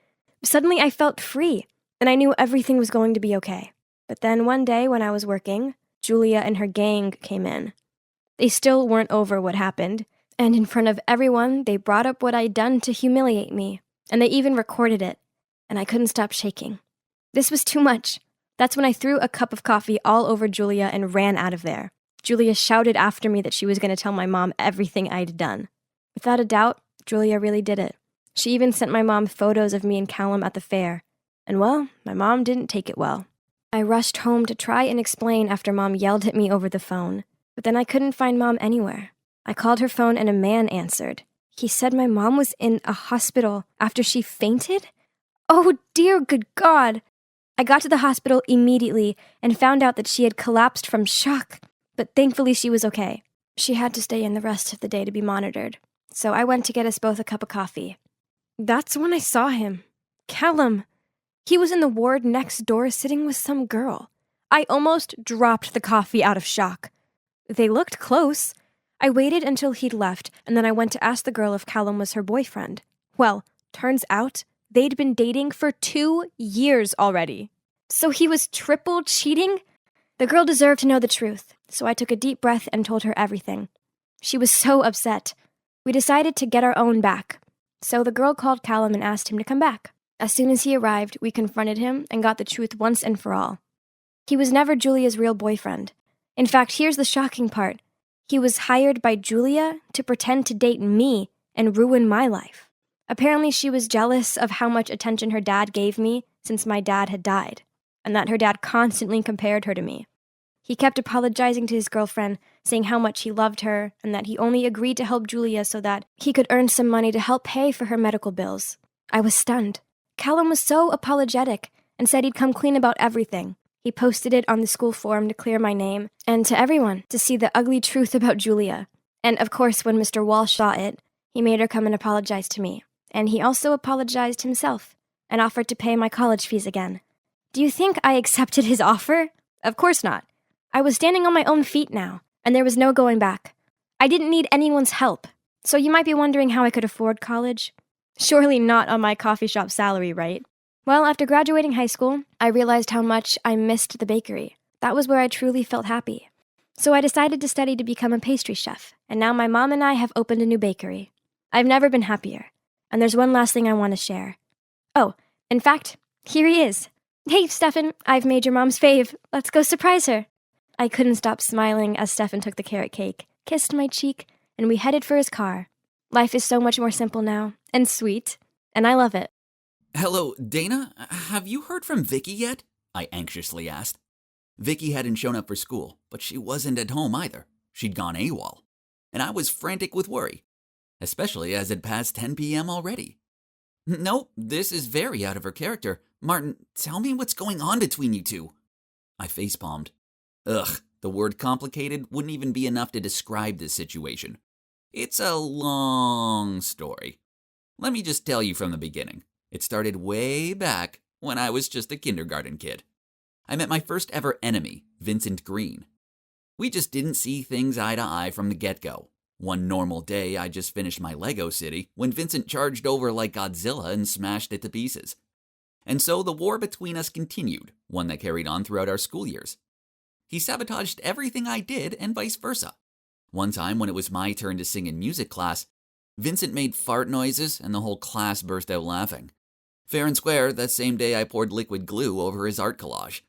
S5: Suddenly I felt free, and I knew everything was going to be okay. But then one day when I was working, Julia and her gang came in. They still weren't over what happened, and in front of everyone, they brought up what I'd done to humiliate me, and they even recorded it, and I couldn't stop shaking. This was too much. That's when I threw a cup of coffee all over Julia and ran out of there. Julia shouted after me that she was going to tell my mom everything I'd done. Without a doubt, Julia really did it. She even sent my mom photos of me and Callum at the fair. And well, my mom didn't take it well. I rushed home to try and explain after Mom yelled at me over the phone. But then I couldn't find Mom anywhere. I called her phone and a man answered. He said my mom was in a hospital after she fainted? Oh dear good God! I got to the hospital immediately and found out that she had collapsed from shock. But thankfully she was okay. She had to stay in the rest of the day to be monitored. So I went to get us both a cup of coffee. That's when I saw him. Callum. He was in the ward next door sitting with some girl. I almost dropped the coffee out of shock. They looked close. I waited until he'd left, and then I went to ask the girl if Callum was her boyfriend. Well, turns out they'd been dating for 2 years already. So he was triple cheating? The girl deserved to know the truth, so I took a deep breath and told her everything. She was so upset. We decided to get our own back. So the girl called Callum and asked him to come back. As soon as he arrived, we confronted him and got the truth once and for all. He was never Julia's real boyfriend. In fact, here's the shocking part. He was hired by Julia to pretend to date me and ruin my life. Apparently, she was jealous of how much attention her dad gave me since my dad had died, and that her dad constantly compared her to me. He kept apologizing to his girlfriend, saying how much he loved her, and that he only agreed to help Julia so that he could earn some money to help pay for her medical bills. I was stunned. Callum was so apologetic and said he'd come clean about everything. He posted it on the school forum to clear my name, and to everyone to see the ugly truth about Julia. And of course, when Mr. Walsh saw it, he made her come and apologize to me. And he also apologized himself and offered to pay my college fees again. Do you think I accepted his offer? Of course not. I was standing on my own feet now, and there was no going back. I didn't need anyone's help. So you might be wondering how I could afford college. Surely not on my coffee shop salary, right? Well, after graduating high school, I realized how much I missed the bakery. That was where I truly felt happy. So I decided to study to become a pastry chef, and now my mom and I have opened a new bakery. I've never been happier. And there's one last thing I want to share. Oh, in fact, here he is. Hey, Stefan, I've made your mom's fave. Let's go surprise her. I couldn't stop smiling as Stefan took the carrot cake, kissed my cheek, and we headed for his car. Life is so much more simple now, and sweet, and I love it.
S7: Hello, Dana? Have you heard from Vicky yet? I anxiously asked. Vicky hadn't shown up for school, but she wasn't at home either. She'd gone AWOL. And I was frantic with worry, especially as it passed 10 p.m. already. No, this is very out of her character. Martin, tell me what's going on between you two. I facepalmed. Ugh, the word complicated wouldn't even be enough to describe this situation. It's a long story. Let me just tell you from the beginning. It started way back when I was just a kindergarten kid. I met my first ever enemy, Vincent Green. We just didn't see things eye to eye from the get-go. One normal day, I just finished my Lego city when Vincent charged over like Godzilla and smashed it to pieces. And so the war between us continued, one that carried on throughout our school years. He sabotaged everything I did and vice versa. One time when it was my turn to sing in music class, Vincent made fart noises and the whole class burst out laughing. Fair and square, that same day I poured liquid glue over his art collage.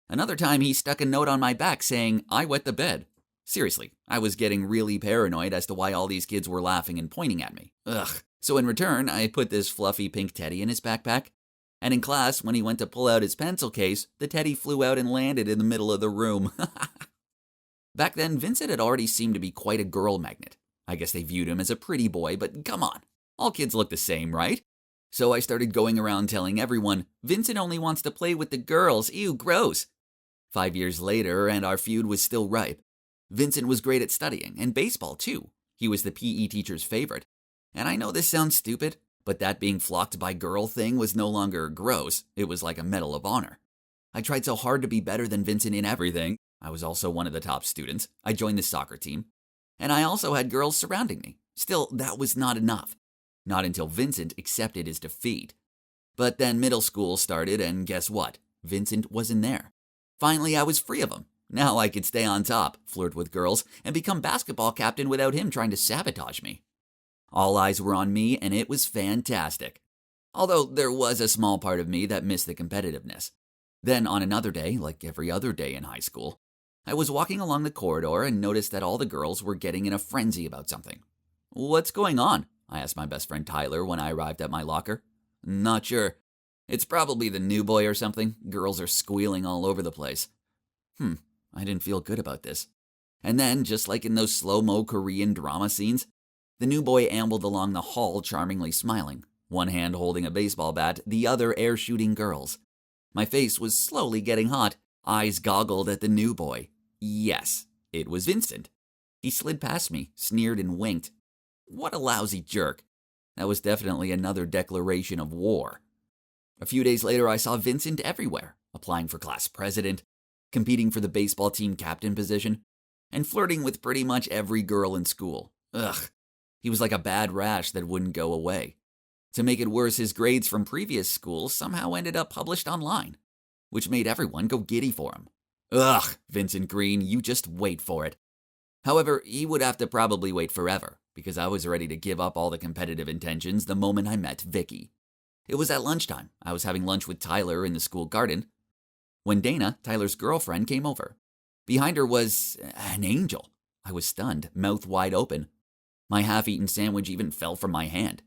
S7: Another time he stuck a note on my back saying, "I wet the bed." Seriously, I was getting really paranoid as to why all these kids were laughing and pointing at me. Ugh. So in return, I put this fluffy pink teddy in his backpack. And in class, when he went to pull out his pencil case, the teddy flew out and landed in the middle of the room. Back then, Vincent had already seemed to be quite a girl magnet. I guess they viewed him as a pretty boy, but come on. All kids look the same, right? So I started going around telling everyone, Vincent only wants to play with the girls. Ew, gross. 5 years later, and our feud was still ripe. Vincent was great at studying, and baseball too. He was the PE teacher's favorite. And I know this sounds stupid, but that being flocked by girl thing was no longer gross. It was like a medal of honor. I tried so hard to be better than Vincent in everything. I was also one of the top students. I joined the soccer team. And I also had girls surrounding me. Still, that was not enough. Not until Vincent accepted his defeat. But then middle school started, and guess what? Vincent wasn't there. Finally, I was free of him. Now I could stay on top, flirt with girls, and become basketball captain without him trying to sabotage me. All eyes were on me, and it was fantastic. Although there was a small part of me that missed the competitiveness. Then on another day, like every other day in high school, I was walking along the corridor and noticed that all the girls were getting in a frenzy about something. "What's going on?" I asked my best friend Tyler when I arrived at my locker. "Not sure. It's probably the new boy or something. Girls are squealing all over the place." I didn't feel good about this. And then, just like in those slow-mo Korean drama scenes, the new boy ambled along the hall charmingly smiling, one hand holding a baseball bat, the other air-shooting girls. My face was slowly getting hot, eyes goggled at the new boy. Yes, it was Vincent. He slid past me, sneered and winked. What a lousy jerk. That was definitely another declaration of war. A few days later, I saw Vincent everywhere, applying for class president, competing for the baseball team captain position, and flirting with pretty much every girl in school. Ugh, he was like a bad rash that wouldn't go away. To make it worse, his grades from previous schools somehow ended up published online, which made everyone go giddy for him. Ugh, Vincent Green, you just wait for it. However, he would have to probably wait forever, because I was ready to give up all the competitive intentions the moment I met Vicky. It was at lunchtime. I was having lunch with Tyler in the school garden, when Dana, Tyler's girlfriend, came over. Behind her was an angel. I was stunned, mouth wide open. My half-eaten sandwich even fell from my hand.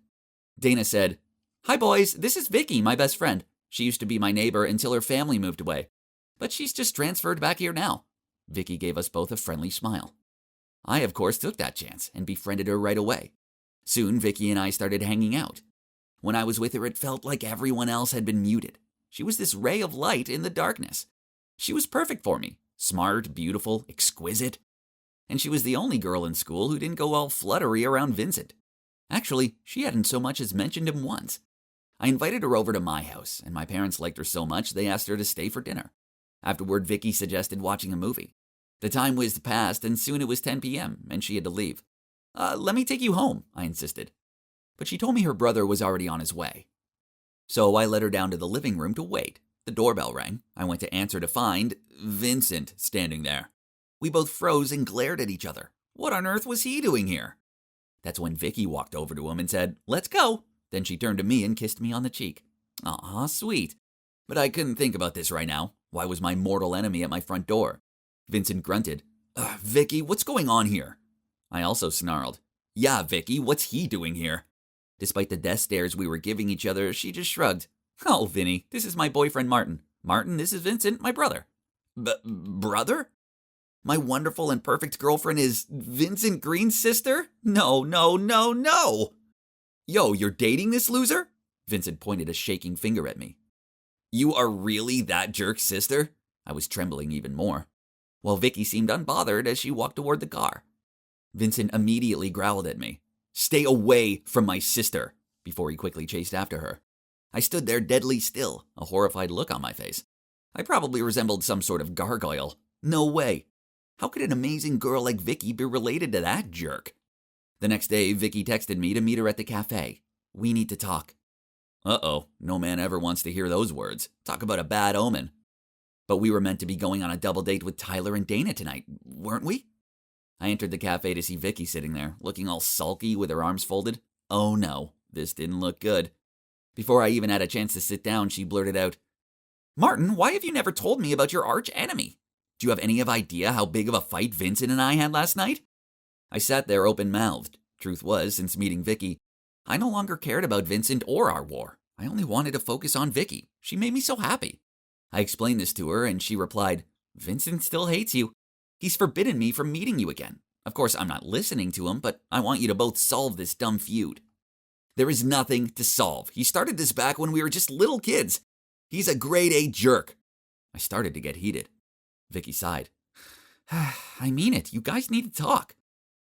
S7: Dana said, "Hi boys, this is Vicky, my best friend. She used to be my neighbor until her family moved away, but she's just transferred back here now." Vicky gave us both a friendly smile. I, of course, took that chance and befriended her right away. Soon, Vicky and I started hanging out. When I was with her, it felt like everyone else had been muted. She was this ray of light in the darkness. She was perfect for me. Smart, beautiful, exquisite. And she was the only girl in school who didn't go all fluttery around Vincent. Actually, she hadn't so much as mentioned him once. I invited her over to my house, and my parents liked her so much they asked her to stay for dinner. Afterward, Vicky suggested watching a movie. The time whizzed past, and soon it was 10 p.m., and she had to leave. Let me take you home," I insisted. But she told me her brother was already on his way. So I led her down to the living room to wait. The doorbell rang. I went to answer to find Vincent standing there. We both froze and glared at each other. What on earth was he doing here? That's when Vicky walked over to him and said, "Let's go." Then she turned to me and kissed me on the cheek. Aw, sweet. But I couldn't think about this right now. Why was my mortal enemy at my front door? Vincent grunted. "Vicky, what's going on here?" I also snarled. "Yeah, Vicky, what's he doing here?" Despite the death stares we were giving each other, she just shrugged. "Oh, Vinny, this is my boyfriend Martin. Martin, this is Vincent, my brother." Brother? My wonderful and perfect girlfriend is Vincent Green's sister? No. Yo, you're dating this loser? Vincent pointed a shaking finger at me. You are really that jerk's sister? I was trembling even more, while Vicky seemed unbothered as she walked toward the car. Vincent immediately growled at me. "Stay away from my sister," before he quickly chased after her. I stood there deadly still, a horrified look on my face. I probably resembled some sort of gargoyle. No way. How could an amazing girl like Vicky be related to that jerk? The next day, Vicky texted me to meet her at the cafe. "We need to talk." Uh-oh, no man ever wants to hear those words. Talk about a bad omen. But we were meant to be going on a double date with Tyler and Dana tonight, weren't we? I entered the cafe to see Vicky sitting there, looking all sulky with her arms folded. Oh no, this didn't look good. Before I even had a chance to sit down, she blurted out, "Martin, why have you never told me about your arch enemy? Do you have any idea how big of a fight Vincent and I had last night?" I sat there open-mouthed. Truth was, since meeting Vicky, I no longer cared about Vincent or our war. I only wanted to focus on Vicky. She made me so happy. I explained this to her, and she replied, "Vincent still hates you. He's forbidden me from meeting you again. Of course, I'm not listening to him, but I want you to both solve this dumb feud." "There is nothing to solve. He started this back when we were just little kids. He's a grade A jerk." I started to get heated. Vicky sighed. "I mean it. You guys need to talk.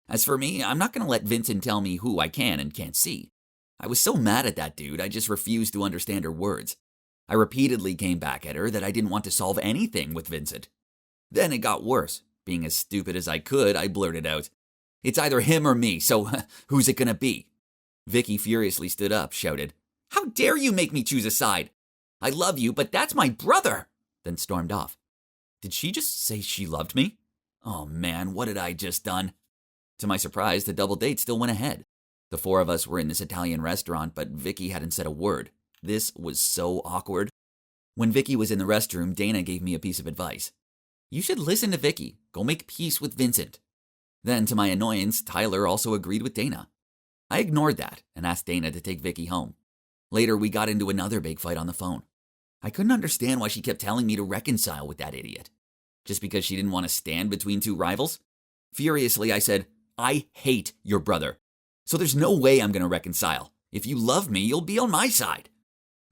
S7: As for me, I'm not going to let Vincent tell me who I can and can't see. I was so mad at that dude, I just refused to understand her words. I repeatedly came back at her that I didn't want to solve anything with Vincent. Then it got worse. Being as stupid as I could, I blurted out, It's either him or me, so who's it gonna be? Vicky furiously stood up, shouted, "How dare you make me choose a side? I love you, but that's my brother!" Then stormed off. Did she just say she loved me? Oh man, what had I just done? To my surprise, the double date still went ahead. The four of us were in this Italian restaurant, but Vicky hadn't said a word. This was so awkward. When Vicky was in the restroom, Dana gave me a piece of advice. You should listen to Vicky. Go make peace with Vincent. Then, to my annoyance, Tyler also agreed with Dana. I ignored that and asked Dana to take Vicky home. Later, we got into another big fight on the phone. I couldn't understand why she kept telling me to reconcile with that idiot. Just because she didn't want to stand between two rivals? Furiously, I said, I hate your brother. So there's no way I'm going to reconcile. If you love me, you'll be on my side.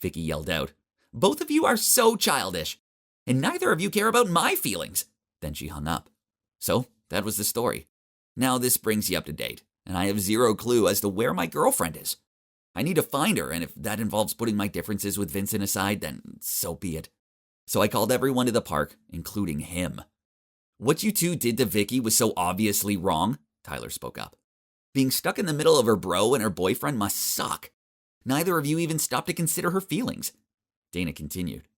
S7: Vicky yelled out, Both of you are so childish, and neither of you care about my feelings. Then she hung up. So that was the story. Now this brings you up to date, and I have zero clue as to where my girlfriend is. I need to find her, and if that involves putting my differences with Vincent aside, then so be it. So I called everyone to the park, including him. What you two did to Vicky was so obviously wrong, Tyler spoke up. Being stuck in the middle of her bro and her boyfriend must suck. Neither of you even stopped to consider her feelings. Dana continued.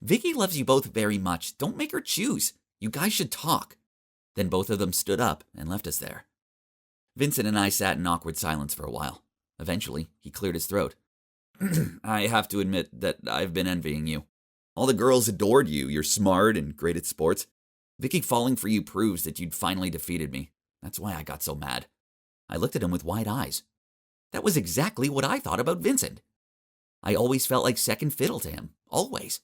S7: Vicky loves you both very much. Don't make her choose. You guys should talk. Then both of them stood up and left us there. Vincent and I sat in awkward silence for a while. Eventually, he cleared his throat. I have to admit that I've been envying you. All the girls adored you. You're smart and great at sports. Vicky falling for you proves that you'd finally defeated me. That's why I got so mad. I looked at him with wide eyes. That was exactly what I thought about Vincent. I always felt like second fiddle to him. Always.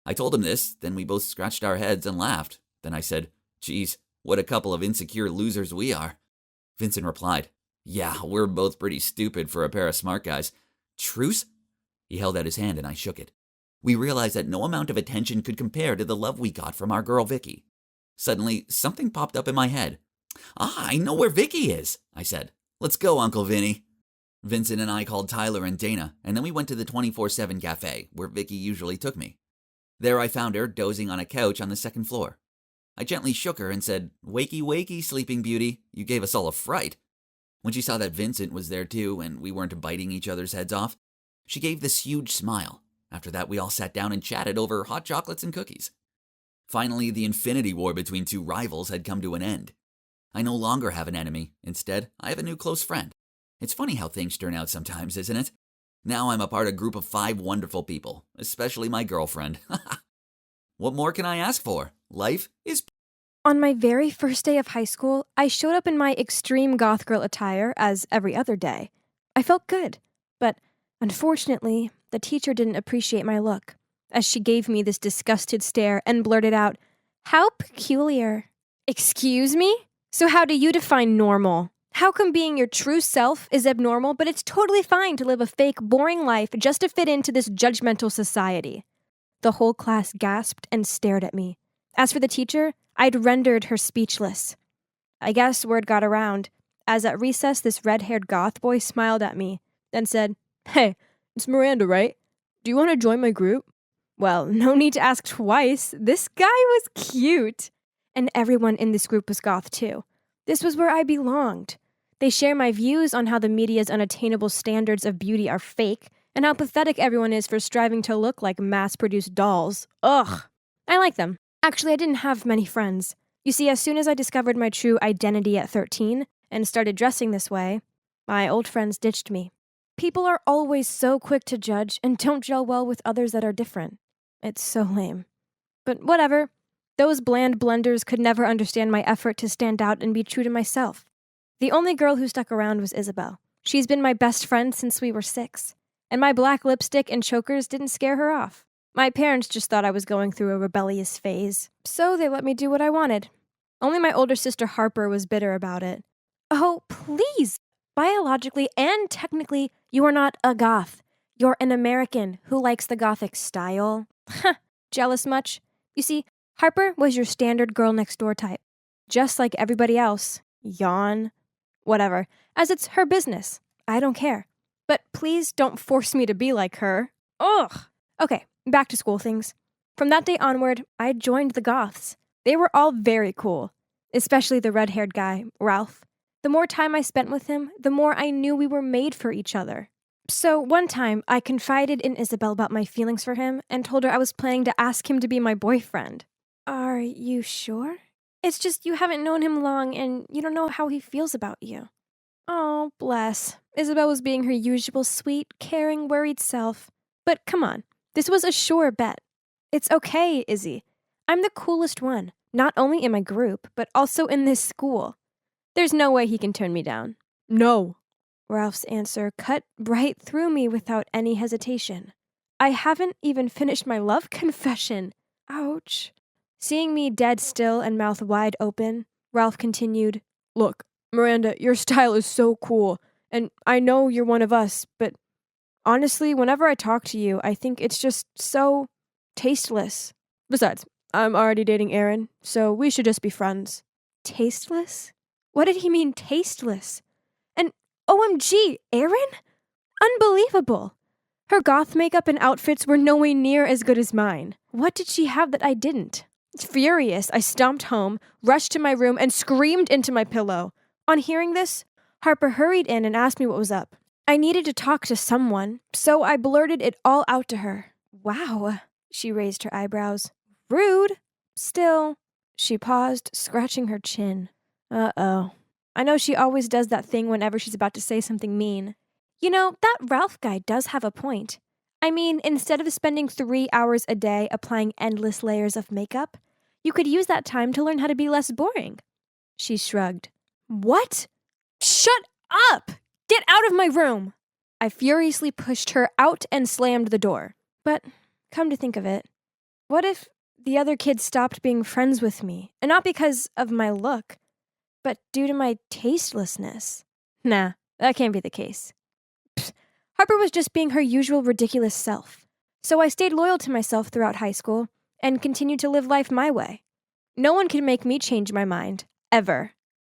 S7: I told him this, then we both scratched our heads and laughed. Then I said, Geez, what a couple of insecure losers we are. Vincent replied, Yeah, we're both pretty stupid for a pair of smart guys. Truce? He held out his hand and I shook it. We realized that no amount of attention could compare to the love we got from our girl Vicky. Suddenly, something popped up in my head. I know where Vicky is, I said. Let's go, Uncle Vinny. Vincent and I called Tyler and Dana, and then we went to the 24/7 cafe, where Vicky usually took me. There I found her dozing on a couch on the second floor. I gently shook her and said, Wakey, wakey, sleeping beauty, you gave us all a fright. When she saw that Vincent was there too, and we weren't biting each other's heads off, she gave this huge smile. After that, we all sat down and chatted over hot chocolates and cookies. Finally, the infinity war between two rivals had come to an end. I no longer have an enemy. Instead, I have a new close friend. It's funny how things turn out sometimes, isn't it? Now I'm a part of a group of 5 wonderful people, especially my girlfriend. What more can I ask for? Life is...
S5: On my very first day of high school, I showed up in my extreme goth girl attire as every other day. I felt good, but unfortunately, the teacher didn't appreciate my look, as she gave me this disgusted stare and blurted out, How peculiar. Excuse me? So how do you define normal? How come being your true self is abnormal, but it's totally fine to live a fake, boring life just to fit into this judgmental society? The whole class gasped and stared at me. As for the teacher, I'd rendered her speechless. I guess word got around, as at recess this red-haired goth boy smiled at me, then said, Hey, it's Miranda, right? Do you want to join my group? Well, no need to ask twice. This guy was cute. And everyone in this group was goth too. This was where I belonged. They share my views on how the media's unattainable standards of beauty are fake, and how pathetic everyone is for striving to look like mass-produced dolls. Ugh. I like them. Actually, I didn't have many friends. You see, as soon as I discovered my true identity at 13 and started dressing this way, my old friends ditched me. People are always so quick to judge and don't gel well with others that are different. It's so lame. But whatever. Those bland blenders could never understand my effort to stand out and be true to myself. The only girl who stuck around was Isabel. She's been my best friend since we were 6. And my black lipstick and chokers didn't scare her off. My parents just thought I was going through a rebellious phase, so they let me do what I wanted. Only my older sister Harper was bitter about it. Oh, please! Biologically and technically, you are not a goth. You're an American who likes the gothic style. Jealous much? You see, Harper was your standard girl next door type. Just like everybody else. Yawn. Whatever. As it's her business. I don't care. But please don't force me to be like her. Ugh! Okay, back to school things. From that day onward, I joined the goths. They were all very cool. Especially the red-haired guy, Ralph. The more time I spent with him, the more I knew we were made for each other. So one time, I confided in Isabel about my feelings for him and told her I was planning to ask him to be my boyfriend. Are you sure? It's just you haven't known him long and you don't know how he feels about you. Oh, bless. Isabel was being her usual sweet, caring, worried self. But come on, this was a sure bet. It's okay, Izzy. I'm the coolest one, not only in my group, but also in this school. There's no way he can turn me down. No. Ralph's answer cut right through me without any hesitation. I haven't even finished my love confession. Ouch. Seeing me dead still and mouth wide open, Ralph continued, Look, Miranda, your style is so cool, and I know you're one of us, but honestly, whenever I talk to you, I think it's just so tasteless. Besides, I'm already dating Aaron, so we should just be friends. Tasteless? What did he mean, tasteless? And OMG, Aaron? Unbelievable. Her goth makeup and outfits were no way near as good as mine. What did she have that I didn't? Furious, I stomped home, rushed to my room, and screamed into my pillow. On hearing this, Harper hurried in and asked me what was up. I needed to talk to someone, so I blurted it all out to her. Wow, she raised her eyebrows. Rude. Still, she paused, scratching her chin. Uh-oh. I know she always does that thing whenever she's about to say something mean. You know, that Ralph guy does have a point. I mean, instead of spending 3 hours a day applying endless layers of makeup, you could use that time to learn how to be less boring. She shrugged. What? Shut up! Get out of my room! I furiously pushed her out and slammed the door. But, come to think of it, what if the other kids stopped being friends with me, and not because of my look, but due to my tastelessness? Nah, that can't be the case. Pfft, Harper was just being her usual ridiculous self. So I stayed loyal to myself throughout high school and continued to live life my way. No one can make me change my mind, ever.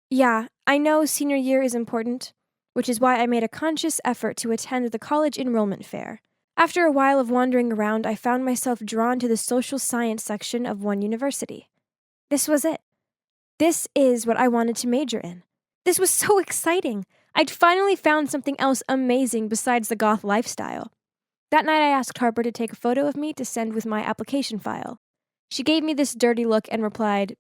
S5: Yeah, I know senior year is important, which is why I made a conscious effort to attend the college enrollment fair. After a while of wandering around, I found myself drawn to the social science section of one university. This was it. This is what I wanted to major in. This was so exciting. I'd finally found something else amazing besides the goth lifestyle. That night I asked Harper to take a photo of me to send with my application file. She gave me this dirty look and replied,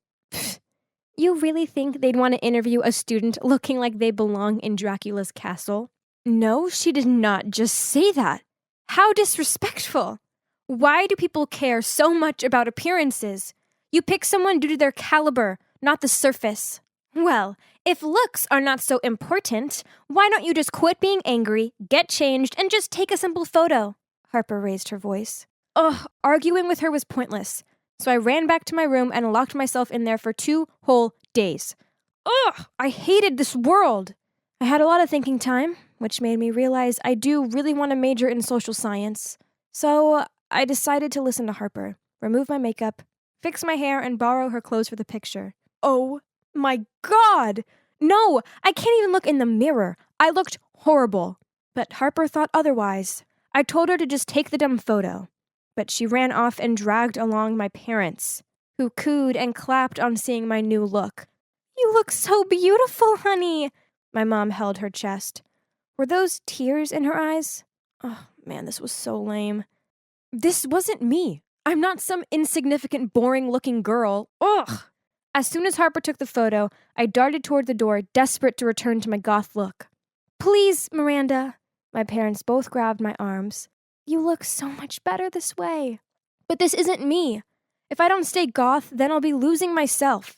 S5: You really think they'd want to interview a student looking like they belong in Dracula's castle? No, she did not just say that. How disrespectful. Why do people care so much about appearances? You pick someone due to their caliber, not the surface. Well, if looks are not so important, why don't you just quit being angry, get changed, and just take a simple photo? Harper raised her voice. Ugh, arguing with her was pointless. So I ran back to my room and locked myself in there for 2 whole days. Ugh, I hated this world. I had a lot of thinking time, which made me realize I do really want to major in social science. So I decided to listen to Harper, remove my makeup, fix my hair, and borrow her clothes for the picture. Oh my God! No, I can't even look in the mirror. I looked horrible. But Harper thought otherwise. I told her to just take the dumb photo. But she ran off and dragged along my parents, who cooed and clapped on seeing my new look. You look so beautiful, honey! My mom held her chest. Were those tears in her eyes? Oh, man, this was so lame. This wasn't me. I'm not some insignificant, boring-looking girl. Ugh! As soon as Harper took the photo, I darted toward the door, desperate to return to my goth look. Please, Miranda. My parents both grabbed my arms. You look so much better this way. But this isn't me. If I don't stay goth, then I'll be losing myself.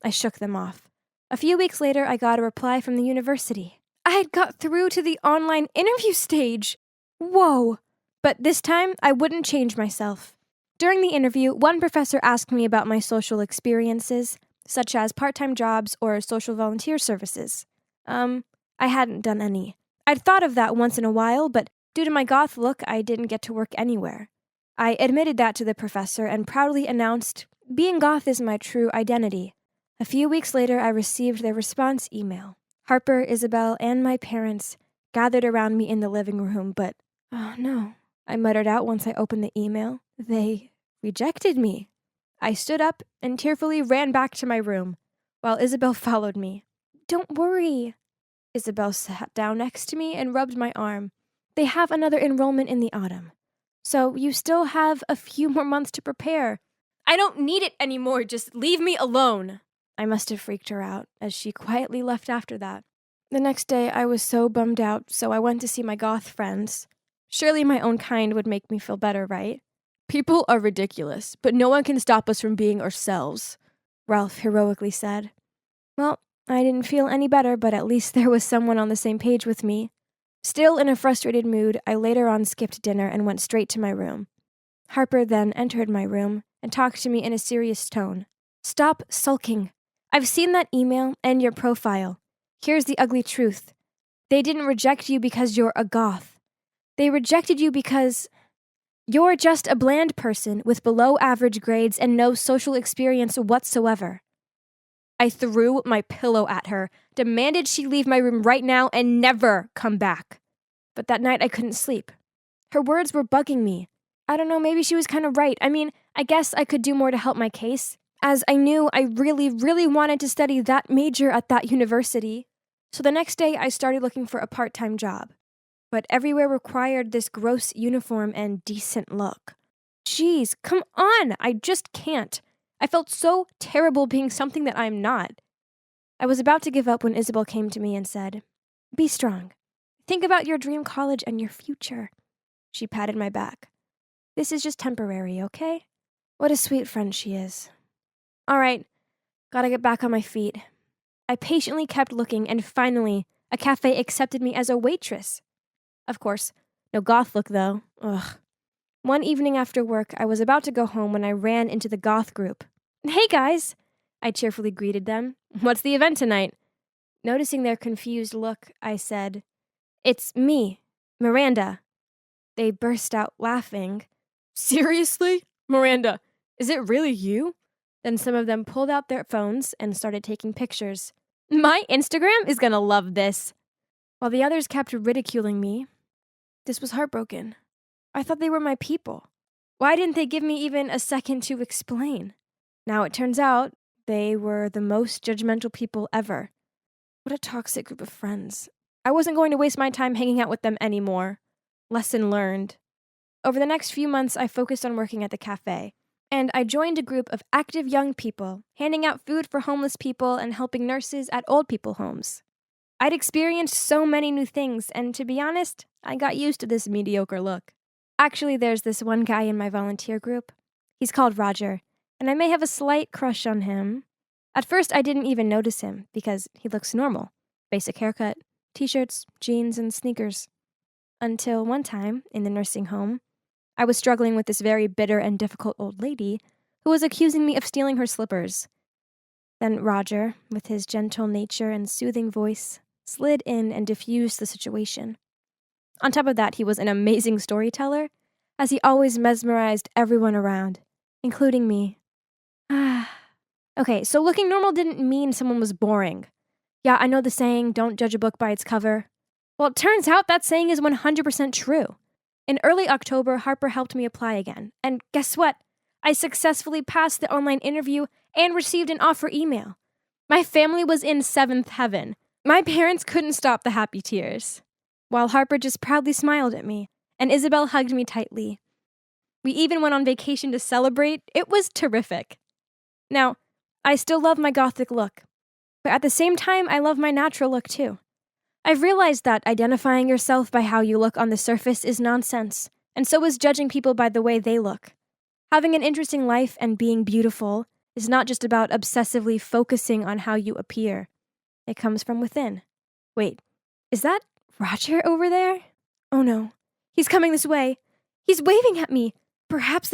S5: I shook them off. A few weeks later, I got a reply from the university. I had got through to the online interview stage. Whoa. But this time, I wouldn't change myself. During the interview, one professor asked me about my social experiences, such as part-time jobs or social volunteer services. I hadn't done any. I'd thought of that once in a while, but due to my goth look, I didn't get to work anywhere. I admitted that to the professor and proudly announced, being goth is my true identity. A few weeks later, I received their response email. Harper, Isabel, and my parents gathered around me in the living room, but, oh no, I muttered out once I opened the email. They rejected me. I stood up and tearfully ran back to my room, while Isabel followed me. don't worry. Isabel sat down next to me and rubbed my arm. They have another enrollment in the autumn. So you still have a few more months to prepare.
S6: I don't need it anymore. Just leave me alone.
S5: I must have freaked her out, as she quietly left after that. The next day, I was so bummed out, so I went to see my goth friends. Surely my own kind would make me feel better, right?
S3: People are ridiculous, but no one can stop us from being ourselves,
S5: Ralph heroically said. Well, I didn't feel any better, but at least there was someone on the same page with me. Still in a frustrated mood, I later on skipped dinner and went straight to my room. Harper then entered my room and talked to me in a serious tone. Stop sulking. I've seen that email and your profile. Here's the ugly truth. They didn't reject you because you're a goth. They rejected you because you're just a bland person with below average grades and no social experience whatsoever. I threw my pillow at her, demanded she leave my room right now and never come back. But that night I couldn't sleep. Her words were bugging me. I don't know, maybe she was kind of right. I mean, I guess I could do more to help my case, as I knew I really, really wanted to study that major at that university. So the next day I started looking for a part-time job. But everywhere required this gross uniform and decent look. Jeez, come on! I just can't. I felt so terrible being something that I'm not. I was about to give up when Isabel came to me and said, Be strong. Think about your dream college and your future. She patted my back. This is just temporary, okay? What a sweet friend she is. All right, gotta get back on my feet. I patiently kept looking, and finally, a cafe accepted me as a waitress. Of course, no goth look though. Ugh. One evening after work, I was about to go home when I ran into the goth group. Hey guys! I cheerfully greeted them. What's the event tonight? Noticing their confused look, I said, It's me, Miranda. They burst out laughing.
S3: Seriously? Miranda, is it really you?
S5: Then some of them pulled out their phones and started taking pictures.
S6: My Instagram is gonna love this.
S5: While the others kept ridiculing me, this was heartbroken. I thought they were my people. Why didn't they give me even a second to explain? Now it turns out they were the most judgmental people ever. What a toxic group of friends. I wasn't going to waste my time hanging out with them anymore. Lesson learned. Over the next few months, I focused on working at the cafe, and I joined a group of active young people, handing out food for homeless people and helping nurses at old people homes. I'd experienced so many new things, and to be honest, I got used to this mediocre look. Actually, there's this one guy in my volunteer group. He's called Roger, and I may have a slight crush on him. At first, I didn't even notice him, because he looks normal. Basic haircut, t-shirts, jeans, and sneakers. Until one time, in the nursing home, I was struggling with this very bitter and difficult old lady who was accusing me of stealing her slippers. Then Roger, with his gentle nature and soothing voice, slid in and diffused the situation. On top of that, he was an amazing storyteller, as he always mesmerized everyone around, including me. Okay, so looking normal didn't mean someone was boring. Yeah, I know the saying, don't judge a book by its cover. Well, it turns out that saying is 100% true. In early October, Harper helped me apply again, and guess what? I successfully passed the online interview and received an offer email. My family was in seventh heaven. My parents couldn't stop the happy tears, while Harper just proudly smiled at me, and Isabel hugged me tightly. We even went on vacation to celebrate. It was terrific. Now, I still love my gothic look, but at the same time, I love my natural look too. I've realized that identifying yourself by how you look on the surface is nonsense, and so is judging people by the way they look. Having an interesting life and being beautiful is not just about obsessively focusing on how you appear. It comes from within. Wait, is that Roger over there? Oh no, he's coming this way. He's waving at me. Perhaps